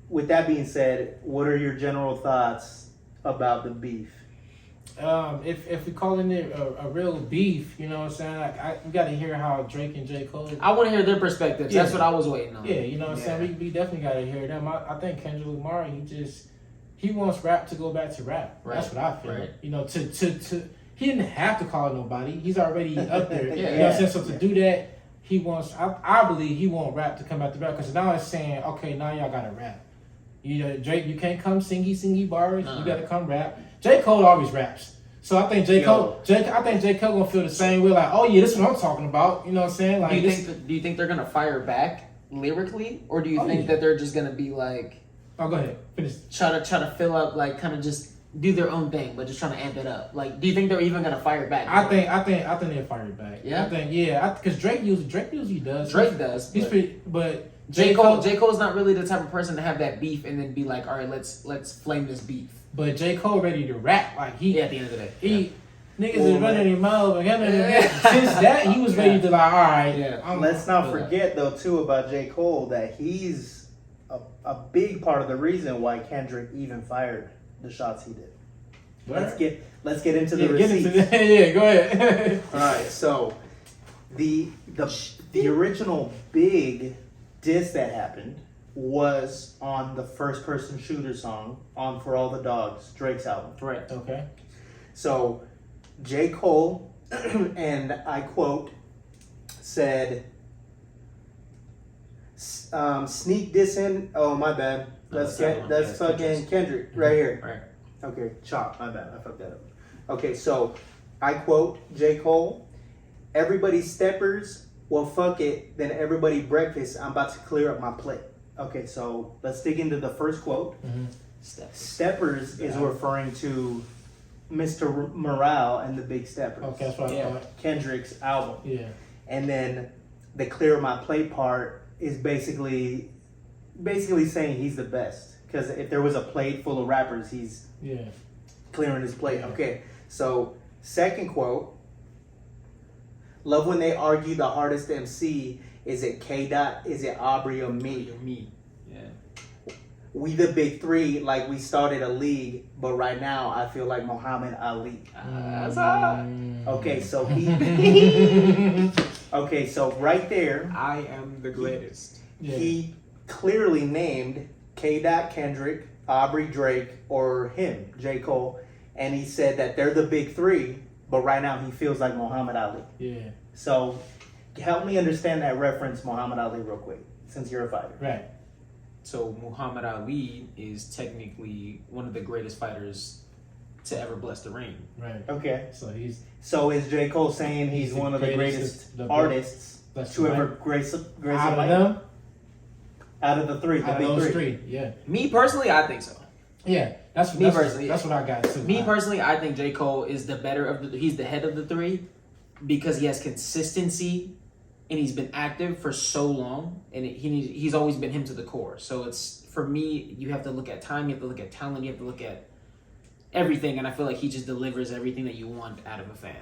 with that being said, what are your general thoughts about the beef? If we calling it a real beef, you know what I'm saying? Like we got to hear how Drake and J. Cole. I want to hear their perspectives. Yeah. That's what I was waiting on. Yeah, you know what I'm saying? We definitely got to hear them. I think Kendrick Lamar, he wants rap to go back to rap. Right. That's what I feel. Right. You know, to he didn't have to call nobody. He's already up there. Yeah. You know what I'm saying? So to do that, he wants. I believe he wants rap to come back to rap because now it's saying, okay, now y'all got to rap. You know, Drake, you can't come singy bars. You got to come rap. J. Cole always raps. So I think J. Cole gonna feel the same way. Like, oh yeah, this is what I'm talking about. You know what I'm saying? Like, Do you think they're gonna fire back lyrically, or do you think that they're just gonna be like, oh, go ahead, finish. try to fill up, like kind of just do their own thing, but just trying to amp it up? Like, do you think they're even gonna fire back? I think they'll fire it back. Yeah? I think because Drake usually does. Drake does. He's but pretty, but J. Cole's not really the type of person to have that beef and then be like, all right, let's flame this beef. But J. Cole ready to rap like he. Yeah, at the end of the day. Niggas is running their mouth. Since that, he was ready to like, all right. Yeah. Let's not forget though too about J. Cole that he's a big part of the reason why Kendrick even fired the shots he did. Let's get into the receipts. Yeah, go ahead. All right, so the original big diss that happened was on the first person shooter song on For All the Dogs, Drake's album. Right. Okay. So J. Cole, and I quote, said, sneak dissing. Oh, my bad. That's fucking Kendrick right here. Right. Okay, chop. My bad. I fucked that up. Okay, so I quote J. Cole, everybody steppers. Well, fuck it. Then everybody breakfast. I'm about to clear up my plate. Okay, so let's dig into the first quote. Mm-hmm. Steppers is referring to Mr. Morale and the Big Steppers. Okay, that's what I thought. Kendrick's album. Yeah. And then the clear my plate part is basically saying he's the best. Because if there was a plate full of rappers, he's clearing his plate. Yeah. Okay, so second quote. Love when they argue the hardest MC. Is it K-Dot? Is it Aubrey or me? Me. Yeah. We the big three, like we started a league, but right now I feel like Muhammad Ali. Okay, so okay, so right there, I am the greatest. Yeah. he clearly named K. Kendrick, Aubrey Drake, or him, J. Cole, and he said that they're the big three, but right now he feels like Muhammad Ali. Yeah. So help me understand that reference, Muhammad Ali, real quick, since you're a fighter. Right. So Muhammad Ali is technically one of the greatest fighters to ever bless the ring. Right. Okay. So is J. Cole saying he's one of the greatest artists to ever grace a out mic? of them, Out of the three, the out of big those three. three. Yeah. Me personally, I think so. Yeah. That's Me personally, That's what I got too. Me personally, I think J. Cole is the better of the. He's the head of the three because he has consistency and he's been active for so long, and he's always been him to the core. So it's for me. You have to look at time. You have to look at talent. You have to look at everything, and I feel like he just delivers everything that you want out of a fan.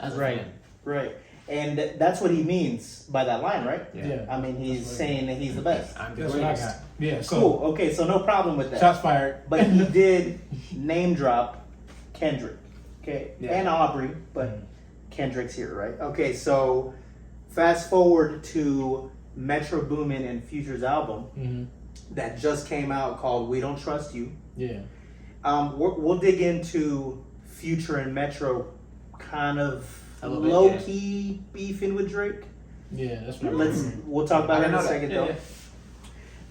As a fan. Right. And that's what he means by that line, right? Yeah. I mean, he's saying that he's the best. I'm the That's what I greatest. got. Yeah. So Cool. Okay, so no problem with that. shots fired. But he did name drop Kendrick, okay, Yeah. and Aubrey, but Kendrick's here, right? Okay, so fast forward to Metro Boomin and Future's album Mm-hmm. that just came out called "We Don't Trust You." Yeah. We'll dig into Future and Metro kind of A little bit, low key beefing with Drake. Yeah. That's what. We'll talk about I it in know a that. second Yeah, though. yeah.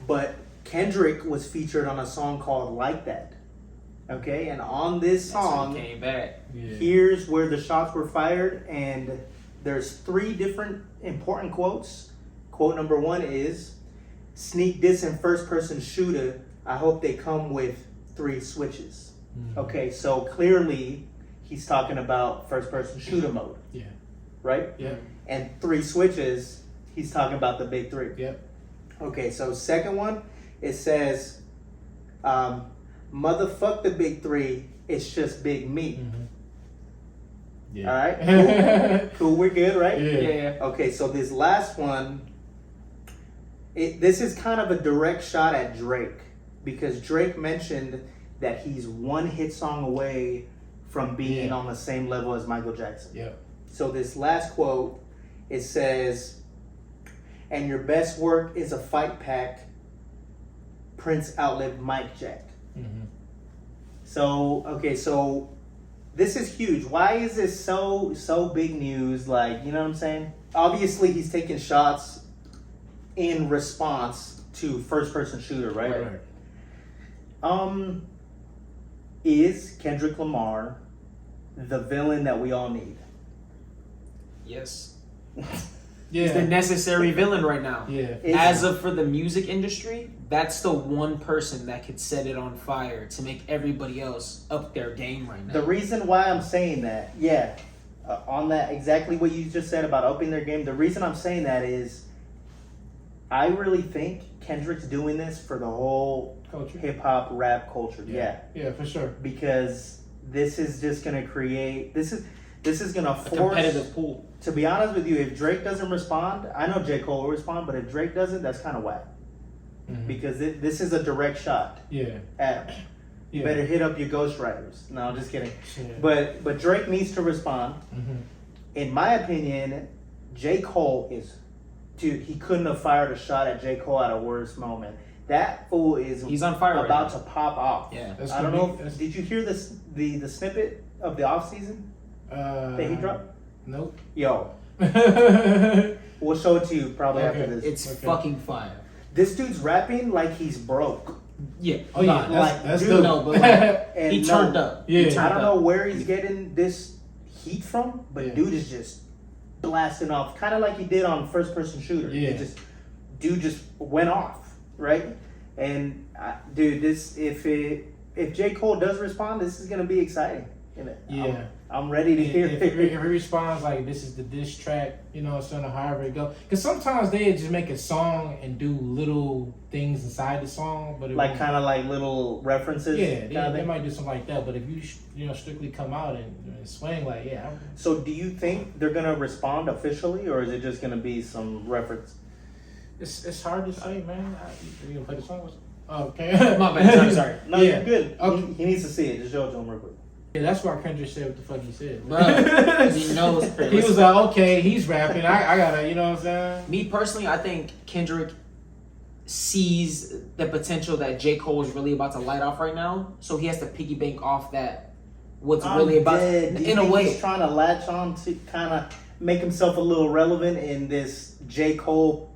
But Kendrick was featured on a song called "Like That." Okay, and on this That's when song, he came back. Yeah. here's where the shots were fired, and there's 3 different important quotes. Quote number 1 is, "Sneak diss and first person shooter, I hope they come with 3 switches." Okay, so clearly he's talking about first person shooter mode, Yeah. right? Yeah. And 3 switches, he's talking about the big 3. Yep. Okay, so second one, it says, motherfuck the big 3, it's just big me. Yeah. All right, cool, we're good, right? Yeah. Yeah. Okay, so this last one, this is kind of a direct shot at Drake, because Drake mentioned that he's 1 hit song away from being Yeah. on the same level as Michael Jackson. Yep. So this last quote, it says, "And your best work is a fight pack. Prince outlived Mike Jack." Mm-hmm. So okay, so this is huge. Why is this so big news? Like, you know what I'm saying? Obviously, he's taking shots in response to first person shooter, right? Right. Is Kendrick Lamar the villain that we all need? Yes. Yeah. He's the necessary villain right now. Yeah. As of for the music industry, that's the one person that could set it on fire to make everybody else up their game right now. The reason why I'm saying that, on that, exactly what you just said about upping their game, the reason I'm saying that is I really think Kendrick's doing this for the whole Culture. hip hop rap culture. Yeah. Yeah, for sure. Because this is just gonna create this is gonna a force, competitive pool. to be honest with you, if Drake doesn't respond, I know J. Cole will respond, but if Drake doesn't, that's kind of whack. Mhm. Because this is a direct shot Yeah. at him. You Yeah. better hit up your ghostwriters. No, I'm just kidding. Yeah. But Drake needs to respond. Mhm. In my opinion, J. Cole is, dude, he couldn't have fired a shot at J. Cole at a worse moment. That fool is He's on fire right about now. to pop off. Yeah. That's I don't gonna know. be- that's- Did you hear this? The snippet of the off season that he dropped? Nope. Yo, yeah. we'll show it to you probably Okay. after this. It's Okay. fucking fire. This dude's rapping like he's broke. Yeah. Oh yeah, God, like, that's dude, dope. no, but like, And he no, turned up. Yeah. He turned I don't up. know where he's getting this heat from, but Yeah. dude is just blasting off, kind of like he did on First Person Shooter. Yeah. Dude just went off, right? And dude, if J. Cole does respond, this is gonna be exciting. And Yeah. I'm ready to hear if he responds like this is the diss track, you know, so however it go. Because sometimes they just make a song and do little things inside the song, but it like won't- kind of like little references. yeah, kinda they thing. might do something like that. But if you strictly come out and swing like So do you think they're gonna respond officially, or is it just gonna be some reference? it's hard to say, man. You gonna play the song? Okay, My bad. Sorry. No, Yeah. you're good. Okay. He needs to see it. Just show it to him real quick. Yeah, that's why Kendrick said what the fuck he said. Bruh, he knows. He was like, okay, he's rapping. I gotta, you know what I'm saying? Me personally, I think Kendrick sees the potential that J. Cole is really about to light off right now, so he has to piggy bank off that. What's really about dead. Do you in a think way. he's trying to latch on to kind of make himself a little relevant in this J. Cole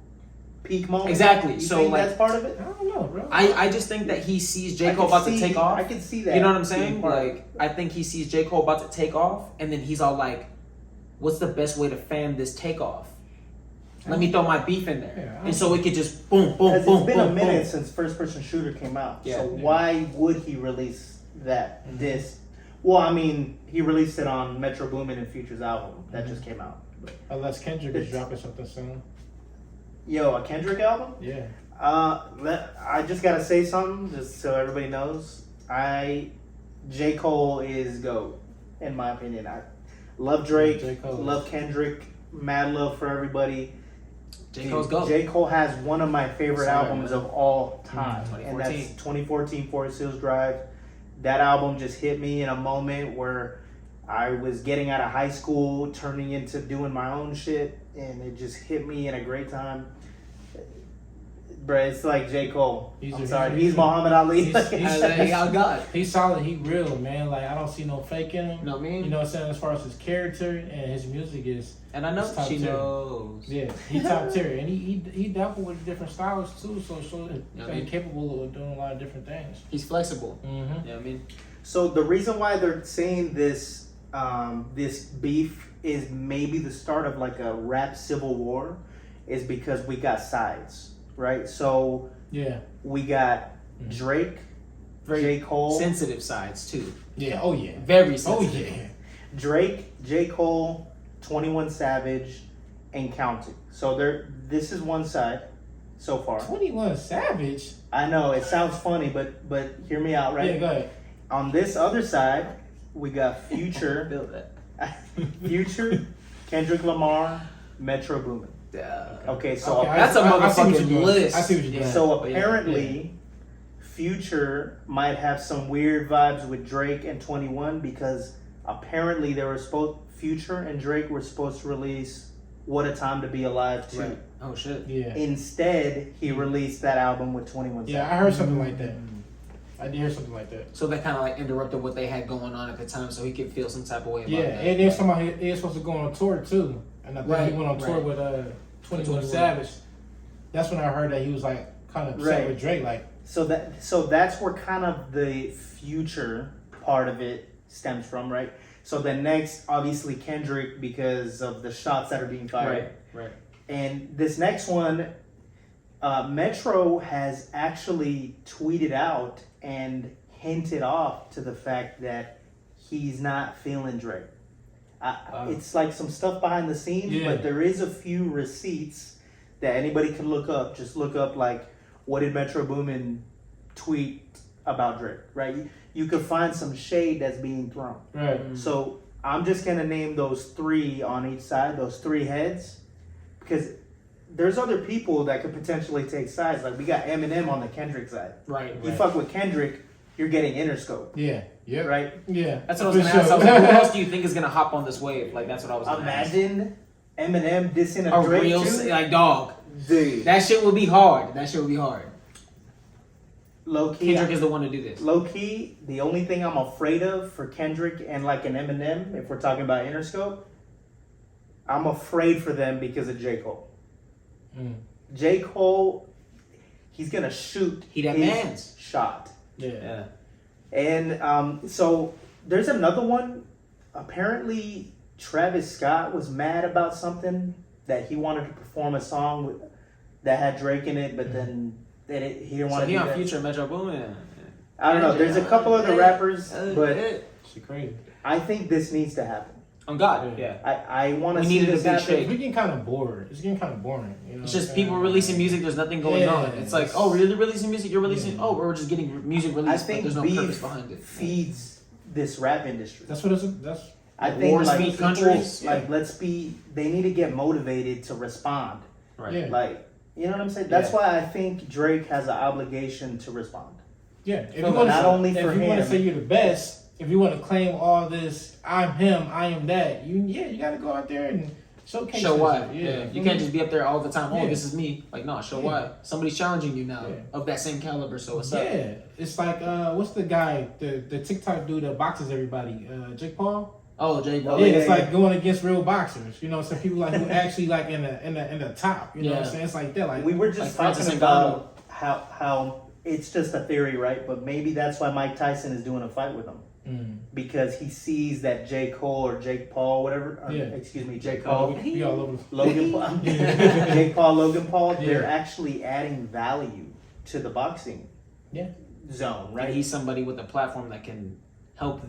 peak moment? Exactly. You So, think like, that's part of it? I don't know, bro. I just think that he sees J. I Cole can about to see- take off. I can see that. You know what I'm being saying? part of Like, I think he sees J. Cole about to take off, and then he's all like, what's the best way to fan this takeoff? Let me throw my beef in there. Yeah, And so we could just boom, boom, Because boom, it's been boom, a minute boom. since First Person Shooter came out. Yeah. So Yeah. why would he release that disc? Well, I mean, he released it on Metro Boomin and Future's album that just came out. Unless Kendrick is dropping something soon. Yo, a Kendrick album? Yeah. I just gotta say something, just so everybody knows. J. Cole is GOAT, in my opinion. I love Drake, J. Cole. love Kendrick, mad love for everybody. J. Cole's go. J. Cole has one of my favorite Sorry, albums man. of all time, and 2014. that's 2014 Forest Hills Drive. That album just hit me in a moment where I was getting out of high school, turning into doing my own shit, and it just hit me in a great time. Bruh, it's like J. Cole. He's Muhammad Ali. God. He's solid. He real, man. Like, I don't see no fake in him. No, man. You know what I'm saying? As far as his character and his music is. And I know It's top she tier. knows. Yeah, he top tier, and he dabbled with different styles too, so Yeah, he's capable of doing a lot of different things. He's flexible. Mm-hmm. You know what I mean? So the reason why they're saying this this beef is maybe the start of like a rap civil war is because we got sides, right? So Yeah, we got Drake, Very J. Cole, sensitive sides too. yeah, oh yeah, Very oh sensitive. yeah. Drake, J. Cole, 21 Savage, and counting. So this is one side so far. 21 Savage. I know it sounds funny, but hear me out, right? Yeah, go ahead. On this other side, we got Future, Feel that. Future, Kendrick Lamar, Metro Boomin. Yeah. Okay, so Okay, That's a I see what you're motherfucking doing. list. I see what you're doing. Yeah. so but yeah, apparently, Future might have some weird vibes with Drake and 21 because apparently they were Future and Drake were supposed to release "What a Time to Be Alive" too. Right. Oh shit. Yeah, Instead, he released that album with 21 yeah, I Savage. heard something like that. I did hear something like that. So that kind of like interrupted what they had going on at the time, so he could feel some type of way about Yeah, that. and then somebody he was supposed to go on tour too, and I think Right, he went on tour right. with 21 21. Savage. That's when I heard that he was like kind of upset Right. with Drake, like. So that's where kind of the Future part of it stems from, right? So then next, obviously Kendrick because of the shots that are being fired. Right. And this next one, Metro has actually tweeted out and hinted off to the fact that he's not feeling Drake. Wow. It's like some stuff behind the scenes, Yeah. but there is a few receipts that anybody can look up. Just look up like, what did Metro Boomin tweet about Drake, right? You could find some shade that's being thrown. Right. So I'm just gonna name those three on each side, those three heads, because there's other people that could potentially take sides. Like we got Eminem on the Kendrick side. Right. You fuck with Kendrick, you're getting Interscope, Yeah. Yep. right? Yeah. That's what I was gonna ask. I was like, who else do you think is gonna hop on this wave? Like that's what I was gonna ask. Imagine Eminem dissing a A Drake real too. like dog. Dude, That shit would be hard. That shit would be hard. low key. Kendrick is the one to do this. Low key, the only thing I'm afraid of for Kendrick and like an Eminem, if we're talking about Interscope, I'm afraid for them because of J. Cole. Mm. J. Cole, he's gonna shoot He that his man's. shot. Yeah. And so there's another one. Apparently, Travis Scott was mad about something that he wanted to perform a song with, that had Drake in it, but then he didn't want So to he do on that. Future Metro Boomin. I don't know. There's a couple other rappers, but She crazy. I think this needs to happen. On God, yeah. I want to We see needed a this big happen. shake. We're getting kind of bored. It's getting kind of boring. You know It's what just I'm people saying? releasing music. There's nothing going Yeah, on. It's like, oh, really releasing music? You're releasing? Yeah. Oh, we're just getting music I released, but think there's no beef purpose behind it. feeds this rap industry. That's what it's. That's I think Wars like feed people, countries. like they need to get motivated to respond. Right. Yeah. Like, you know what I'm saying? That's Yeah. why I think Drake has an obligation to respond. yeah. If No, you want not to, only if for you want to him. say you're the best, if you want to claim all this, I'm him, I am that. You got to go out there and Showcase Show this why. shit. Yeah. You can't just be up there all the time. Oh, Yeah. this is me. Like, no, show Yeah. why. Somebody's challenging you now Yeah. of that same caliber. So what's up? Yeah, it's like what's the guy, the TikTok dude that boxes everybody, Jake Paul. Oh, Jay Oh, Paul. Yeah, yeah, it's yeah. like going against real boxers. You know, some people like who actually like in the top. You know what I'm Yeah. saying? It's like that. Like We were just Like Francis talking Ngannou. about how it's just a theory, right? But maybe that's why Mike Tyson is doing a fight with him. Because he sees that J. Cole or Jake Paul, whatever, or, Yeah. excuse me, J. Cole, we all over. Logan Paul, Jake Paul, Logan Paul, they're Yeah. actually adding value to the boxing Yeah. zone, Right. right? He's somebody with a platform that can help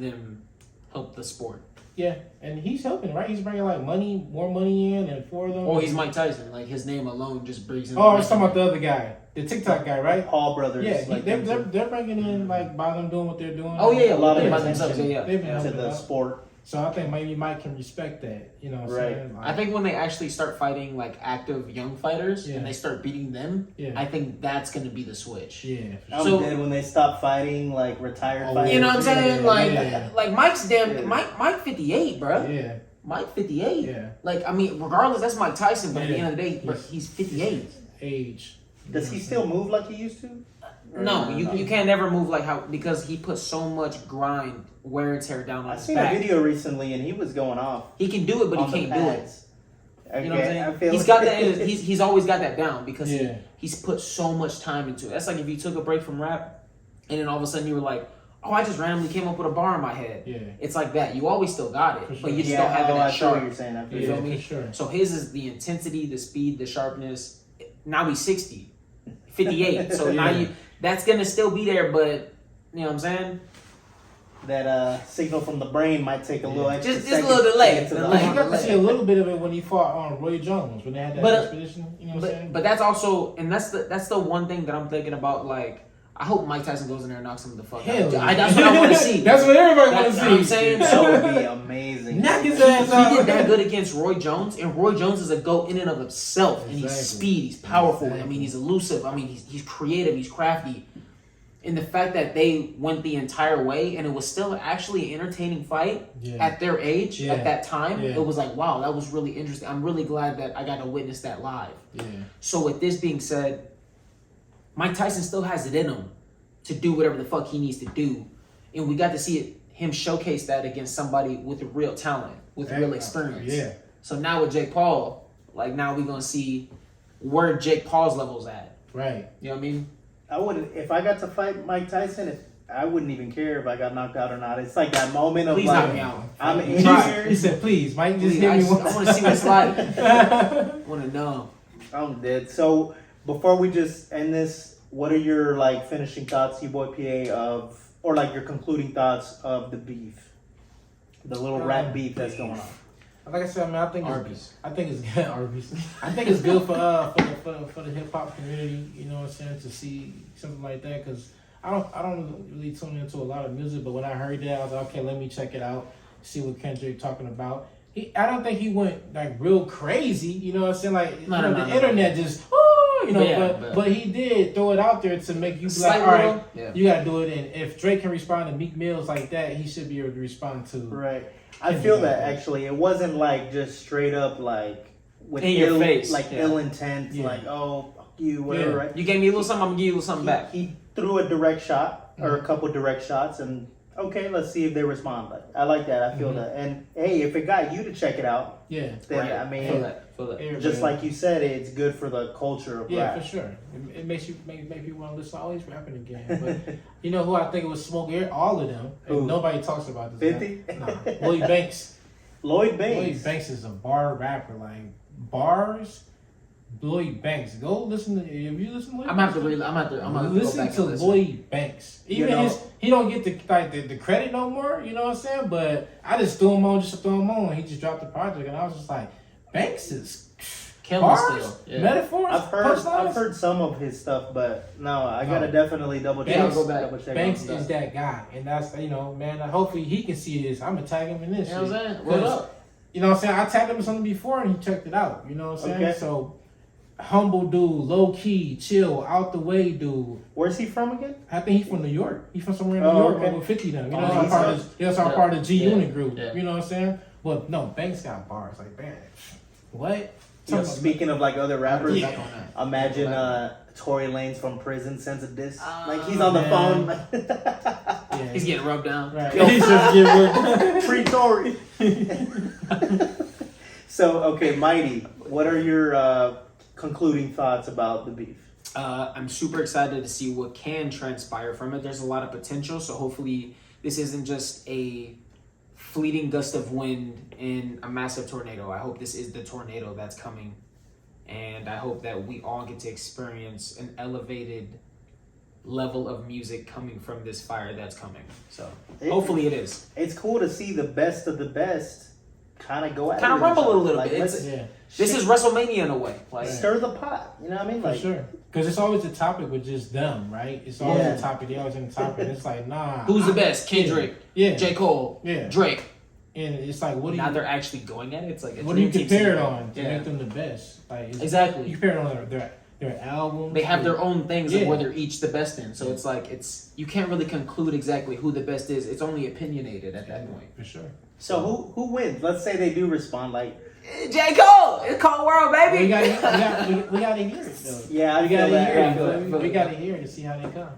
the sport. Yeah, and he's helping, right? He's bringing like more money in, and for them. Oh, he's Mike Tyson. Like his name alone just brings in. Oh, I was talking about the other guy, the TikTok guy, right? Paul brothers, Yeah, like they're bringing in like by them doing what they're doing. Oh yeah, a lot of they by attention themselves. Yeah, They've been yeah. to helping the out. sport. So I think maybe Mike can respect that. You know what I'm Right. saying? Like, I think when they actually start fighting like active young fighters Yeah. and they start beating them, Yeah. I think that's gonna be the switch. Yeah. I'm So- dead when they stop fighting like retired Oh, fighters. You know what I'm saying? Yeah, like, yeah. like Mike's damn Yeah. Mike 58, bro. Yeah. Mike 58. Yeah. Like I mean, regardless, that's Mike Tyson. But at the Yeah. end of the day, bro, he's 58. Age. Does he still move like he used to? Or No, you can't never move like how because he put so much grind, wear and tear down on I his seen back. a video recently and he was going off. He can do it, but on he the can't do it. pads. You know what I'm Okay, I saying? feel He's got that. He's always got that down because Yeah. he's put so much time into it. That's like if you took a break from rap, and then all of a sudden you were like, "Oh, I just randomly came up with a bar in my head." Yeah. It's like that. You always still got it, For but sure. you just don't have it I that feel what sharp. you're saying. I feel You Yeah, feel me? for sure. So his is the intensity, the speed, the sharpness. Now he's 60, 58. So now Yeah. that's gonna still be there, but you know what I'm saying? that signal from the brain might take a little extra. Just a second little delay. to get to the Delay. Like, you line. got to see a little bit of it when he fought on Roy Jones when they had that But, expedition. You know what I'm saying? But that's also, and that's the one thing that I'm thinking about. Like, I hope Mike Tyson goes in there and knocks him the fuck Hell out. yeah. That's what I want to see. That's what everybody wants That's to what see. I'm saying. That would be amazing. Knock his He ass out. did that good against Roy Jones, and Roy Jones is a GOAT in and of himself. And he's Exactly. speed, he's powerful. I Exactly. mean, he's elusive. I mean, he's creative, he's crafty. And the fact that they went the entire way and it was still actually an entertaining fight Yeah. at their age, Yeah. at that time, Yeah. it was like, wow, that was really interesting. I'm really glad that I got to witness that live. Yeah. So with this being said, Mike Tyson still has it in him to do whatever the fuck he needs to do. And we got to see him showcase that against somebody with real talent, with real experience. Yeah. So now with Jake Paul, like now we're gonna see where Jake Paul's level's at. Right. You know what I mean? I wouldn't if I got to fight Mike Tyson. I wouldn't even care if I got knocked out or not. It's like that moment of Please like knock me out. I'm He in said- He here. said, "Please, Mike, just Please, hit I me want one." to see what it's like. I want to know. I'm dead. So before we just end this, what are your like finishing thoughts, YaBoy P.A. of, or like your concluding thoughts of the beef, the little rap beef that's going on? Like I said, man, I think Arby's. I think it's good. Arby's. I think it's good for the hip hop community. You know what I'm saying? To see something like that because I don't really tune into a lot of music, but when I heard that, I was like, okay, let me check it out, see what Kendrick talking about. I don't think he went like real crazy. You know what I'm saying? Like No. the internet just. You know, Yeah, but he did throw it out there to make you be like, Slight all right, little- yeah. you gotta do it. And if Drake can respond to Meek Mills like that, he should be able to respond to. Right. I feel that actually. It wasn't like just straight up like with In your ill, face, like yeah. ill intent, Yeah. like oh fuck you, whatever. Yeah. Right. You gave me a little something, I'm gonna give you a little something back. He threw a direct shot or a Mhm. couple direct shots, and okay, let's see if they respond. Like I like that. I feel Mhm. that. And hey, if it got you to check it out, Yeah. then Right. I Feel mean, that. Feel that. Everybody- just like you said, it's good for the culture of Yeah, rap. for sure. It makes you make you want to listen. Oh, he's rapping again. But you know who I think it was smoke air? All of them. And Who? nobody talks about this. 50? Guy. Nah, Lloyd Banks. Lloyd Lloyd Banks. Banks is a bar rapper. Like bars. Lloyd Banks. Go listen to. If you listen to Lloyd I'm gonna have Banks, to go listen back to and listen. Lloyd Banks. You Even know- he don't get the credit no more. You know what I'm saying? But I just threw him on just to throw him on. He just dropped the project, and I was just like, Banks is Killing bars, still. Yeah. metaphors. I've punchlines. heard some of his stuff, but no, I gotta No. definitely double check. Banks- double check Banks on stuff. is that guy, and that's man. Hopefully he can see this. I'm gonna tag him in this. You know what I'm shit. saying? What 'Cause, up? You know what I'm saying? I tagged him in something before, and he checked it out. You know what I'm saying? Okay. So humble dude, low key, chill, out the way dude. Where's he from again? I think he's from New York. He's from somewhere in New Oh, York, okay. with 50 them. You Oh, know, that's he's our from- part of G Yeah. Unit group. Yeah. You know what I'm saying? But no, Banks got bars like man. What? You know, speaking of like other rappers, Yeah. imagine Tory Lanez from prison sends a diss. Like he's Oh, on the phone. man. Yeah. He's getting rubbed down. Right. He's just getting free Tory. So okay, Mighty, what are your concluding thoughts about the beef? I'm super excited to see what can transpire from it. There's a lot of potential, so hopefully this isn't just a fleeting gust of wind in a massive tornado. I hope this is the tornado that's coming, and I hope that we all get to experience an elevated level of music coming from this fire that's coming. So hopefully it is. It's cool to see the best of the best kind of go at Kind of rumble a little like, bit. let's Yeah. This is WrestleMania in a way. Like, stir the pot. You know what I mean? For Like, sure. Because it's always a topic with just them, right? It's always Yeah. a topic. They always in the topic. It's like, nah. who's the best? Kendrick, Yeah. J. Cole, Yeah. Drake. And it's like, what do Now you they're actually going at it. It's like a what do you dream team compare it scenario. on to Yeah. make them the best? Like Exactly. You compare it on their albums. They have their own things Yeah. of where they're each the best in. So it's like you can't really conclude exactly who the best is. It's only opinionated at that point. For sure. so who wins? Let's say they do respond. Like, J. Cole, it's Cold World, We baby. got to hear it though. yeah, I We feel got to that. hear I it. feel that. We got to hear it to see how they come.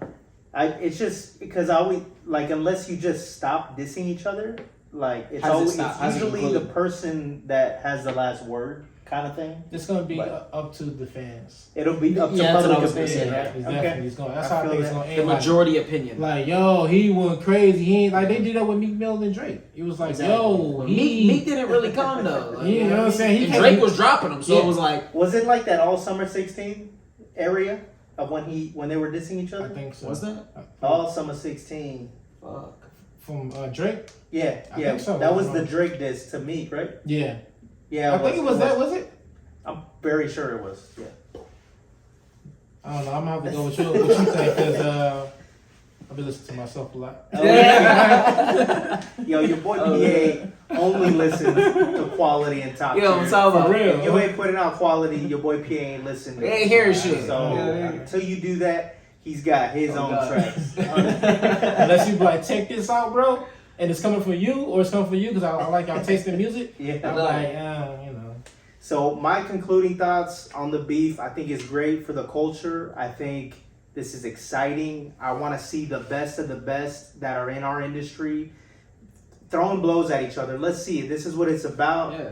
It's just because I always like unless you just stop dissing each other, like it's How does it always stop? How does it usually the conclude? person that has the last word kind of thing. It's gonna be But- up to the fans. It'll be up to Yeah, that's what I public was gonna opinion, say, right? It's Okay. definitely. It's gonna. That's I how I feel think it's that. gonna The end. majority opinion. Like, yo, he went crazy. He ain't like they did that with Meek Mill and Drake. It was like, yo, Meek didn't really come though. Like, You know what I'm saying? He and came- Drake was dropping them, so Yeah. it was like, Was it like that all summer 16 area of when they were dissing each I other? think so. was that? All summer 16. Fuck. From Drake? Yeah, I yeah. think so. That was the Drake diss to Meek, right? Yeah. Yeah, I think it was that. Was it? I'm very sure it was. Yeah. I don't know. I'm gonna have to go with what you think because I've been listening to myself a lot. Yo, your boy PA only listens to quality and top Yo, I'm tier. talking For about. real. If you ain't putting out quality, your boy PA ain't listening. They ain't hearing shit. So Yeah. until you do that, he's got his Oh, own God. tracks. Unless you be like, check this out, bro, and it's coming from you or it's coming from you because I like y'all tasting music. Yeah. I'm like, you know. So my concluding thoughts on the beef, I think it's great for the culture. I think this is exciting. I want to see the best of the best that are in our industry throwing blows at each other. Let's see. This is what it's about. Yeah.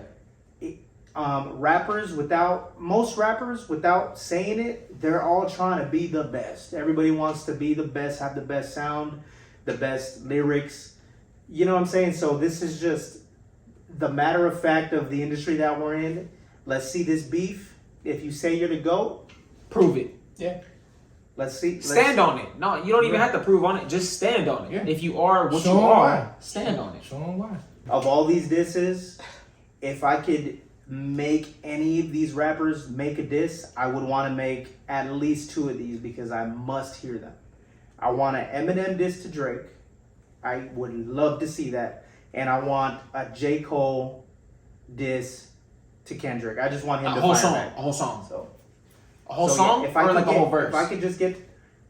Most rappers, without saying it, they're all trying to be the best. Everybody wants to be the best, have the best sound, the best lyrics. You know what I'm saying? So this is just the matter of fact of the industry that we're in. Let's see this beef. If you say you're the GOAT, Prove it. Yeah. let's see. Stand on it. No, you don't even have to prove on it. Just stand on it. Yeah. If you are what Show you 'em are, why. stand on it. Show them why. Of all these disses, if I could make any of these rappers make a diss, I would want to make at least two of these because I must hear them. I want an Eminem diss to Drake. I would love to see that. And I want a J. Cole diss to Kendrick. I just want him A to whole fire song. back. A whole song. So, A whole so, song yeah, if I or could like a get- whole verse. If I could just get,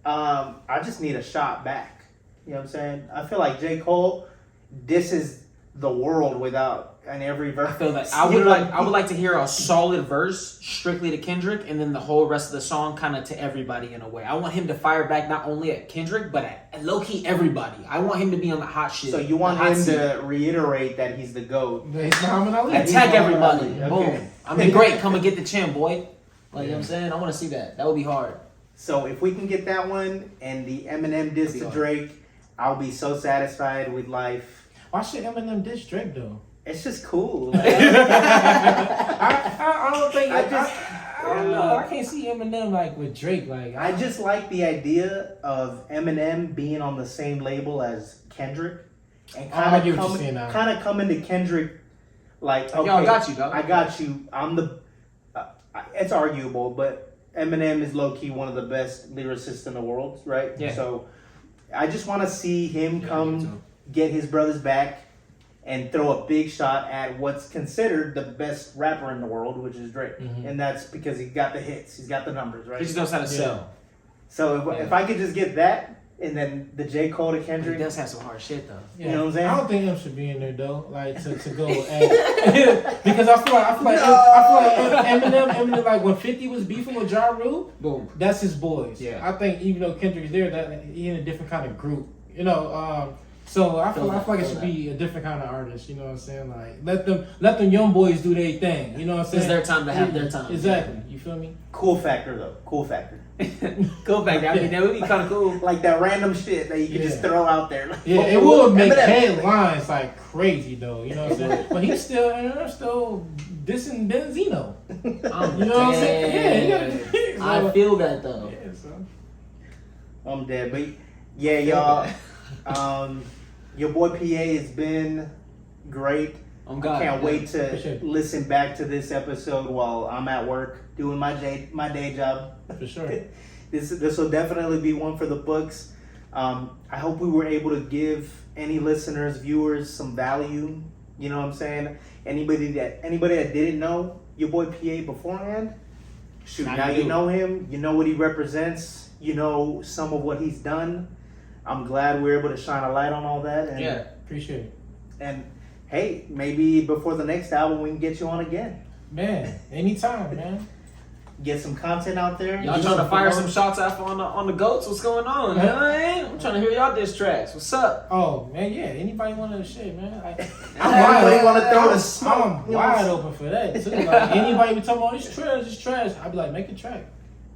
I just need a shot back. You know what I'm saying? I feel like J. Cole disses the world without an every verse. I feel that. You know, I would like to hear a solid verse strictly to Kendrick, and then the whole rest of the song kind of to everybody in a way. I want him to fire back not only at Kendrick but at low key everybody. I want him to be on the hot shit. So you want the hot him seat. to reiterate that he's the GOAT. He's Muhammad Ali. attack everybody. Okay. Boom. I mean, great. Come and get the chin, boy. Like, you know what I'm saying? I want to see that. That would be hard. So if we can get that one and the Eminem diss to Drake, I'll be so satisfied with life. Why should Eminem diss Drake though? It's just cool. I don't think. I I just- don't know. I can't see Eminem like with Drake. Like I just like the idea of Eminem being on the same label as Kendrick and I get what you're saying now. kind of coming to Kendrick like, okay, Yo, I got you, dog. I got you. I'm the. It's arguable, but Eminem is low key one of the best lyricists in the world, right? Yeah. So I just want to see him me come too. get his brothers back and throw a big shot at what's considered the best rapper in the world, which is Drake, and that's because he got the hits, he's got the numbers, right? He just knows how to sell. So if I could just get that, and then the J. Cole to He Kendrick. does have some hard shit though. Yeah. You know what I'm saying? I don't think him should be in there though, like to go at because I feel like Eminem like when 50 was beefing with Ja Rule, Boom. that's his boys. Yeah. I think even though Kendrick's there, that he in a different kind of group, you know. So I feel like it should be a different kind of artist. You know what I'm saying? Like let them young boys do their thing. You know what I'm saying? It's their time to have their time. Exactly. You feel me? Cool factor though. Cool factor. Go back there. I mean, that would be kind of cool. Like that random shit that you can just Yeah. throw out there. Like, Yeah, it would make Eminem. headlines like crazy though. You know what I'm saying? But he's still dissing Benzino. You know what I'm saying? Yeah, you gotta. I feel that though. Yeah, so. I'm dead, but yeah, y'all. Your boy PA has been great. Oh God. Can't wait to Appreciate it. listen back to this episode while I'm at work doing my day job. For sure. This will definitely be one for the books. I hope we were able to give any listeners, viewers, some value. You know what I'm saying? Anybody that didn't know your boy PA beforehand, shoot, now you know him. You know what he represents. You know some of what he's done. I'm glad we're able to shine a light on all that. And, Yeah. Appreciate it. And hey, maybe before the next album we can get you on again. Man, anytime, man. Get some content out there. Y'all trying to fire some shots off on the goats? What's going on, man? I'm trying to hear y'all diss tracks. What's up? Oh man, yeah. Anybody want to shit, man? Anybody want to throw the smoke? I'm wide open for that too. Like, anybody be talking about it's trash. I'd be like, make a track,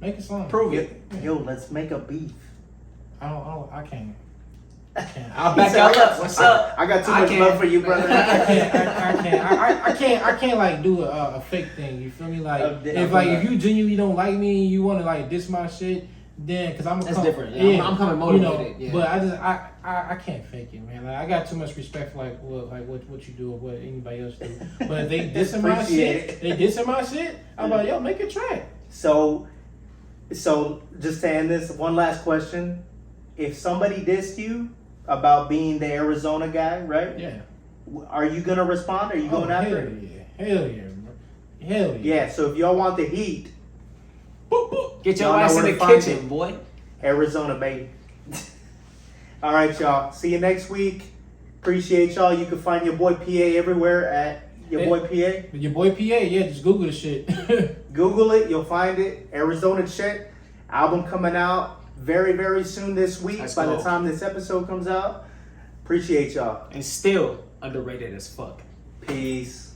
make a song. Prove it. Yo, let's make a beef. I can't. I'll back y'all up. What's up? I got too I much can't. love for you, brother. I can't like do a fake thing. You feel me? Like if you genuinely don't like me and you want to like diss my shit, then because I'm different. Yeah, I'm coming motivated. Yeah. But I can't fake it, man. Like I got too much respect for what you do or what anybody else do. But if they dissing my shit, I'm like, yo, make a track. So just to end this, one last question. If somebody dissed you about being the Arizona guy, right? Yeah. Are you going to respond? Are you going after it? Hell yeah, bro. Hell yeah. Yeah, so if y'all want the heat, Get your Y'all know ass in where the to find kitchen, it. boy. Arizona, baby. All right, y'all. See you next week. Appreciate y'all. You can find your boy PA everywhere at your boy PA. Your boy PA, yeah, just Google the shit. Google it. You'll find it. Arizona Chet. Album coming out very, very soon this week. Let's By the go. time this episode comes out. Appreciate y'all. And still underrated as fuck. Peace.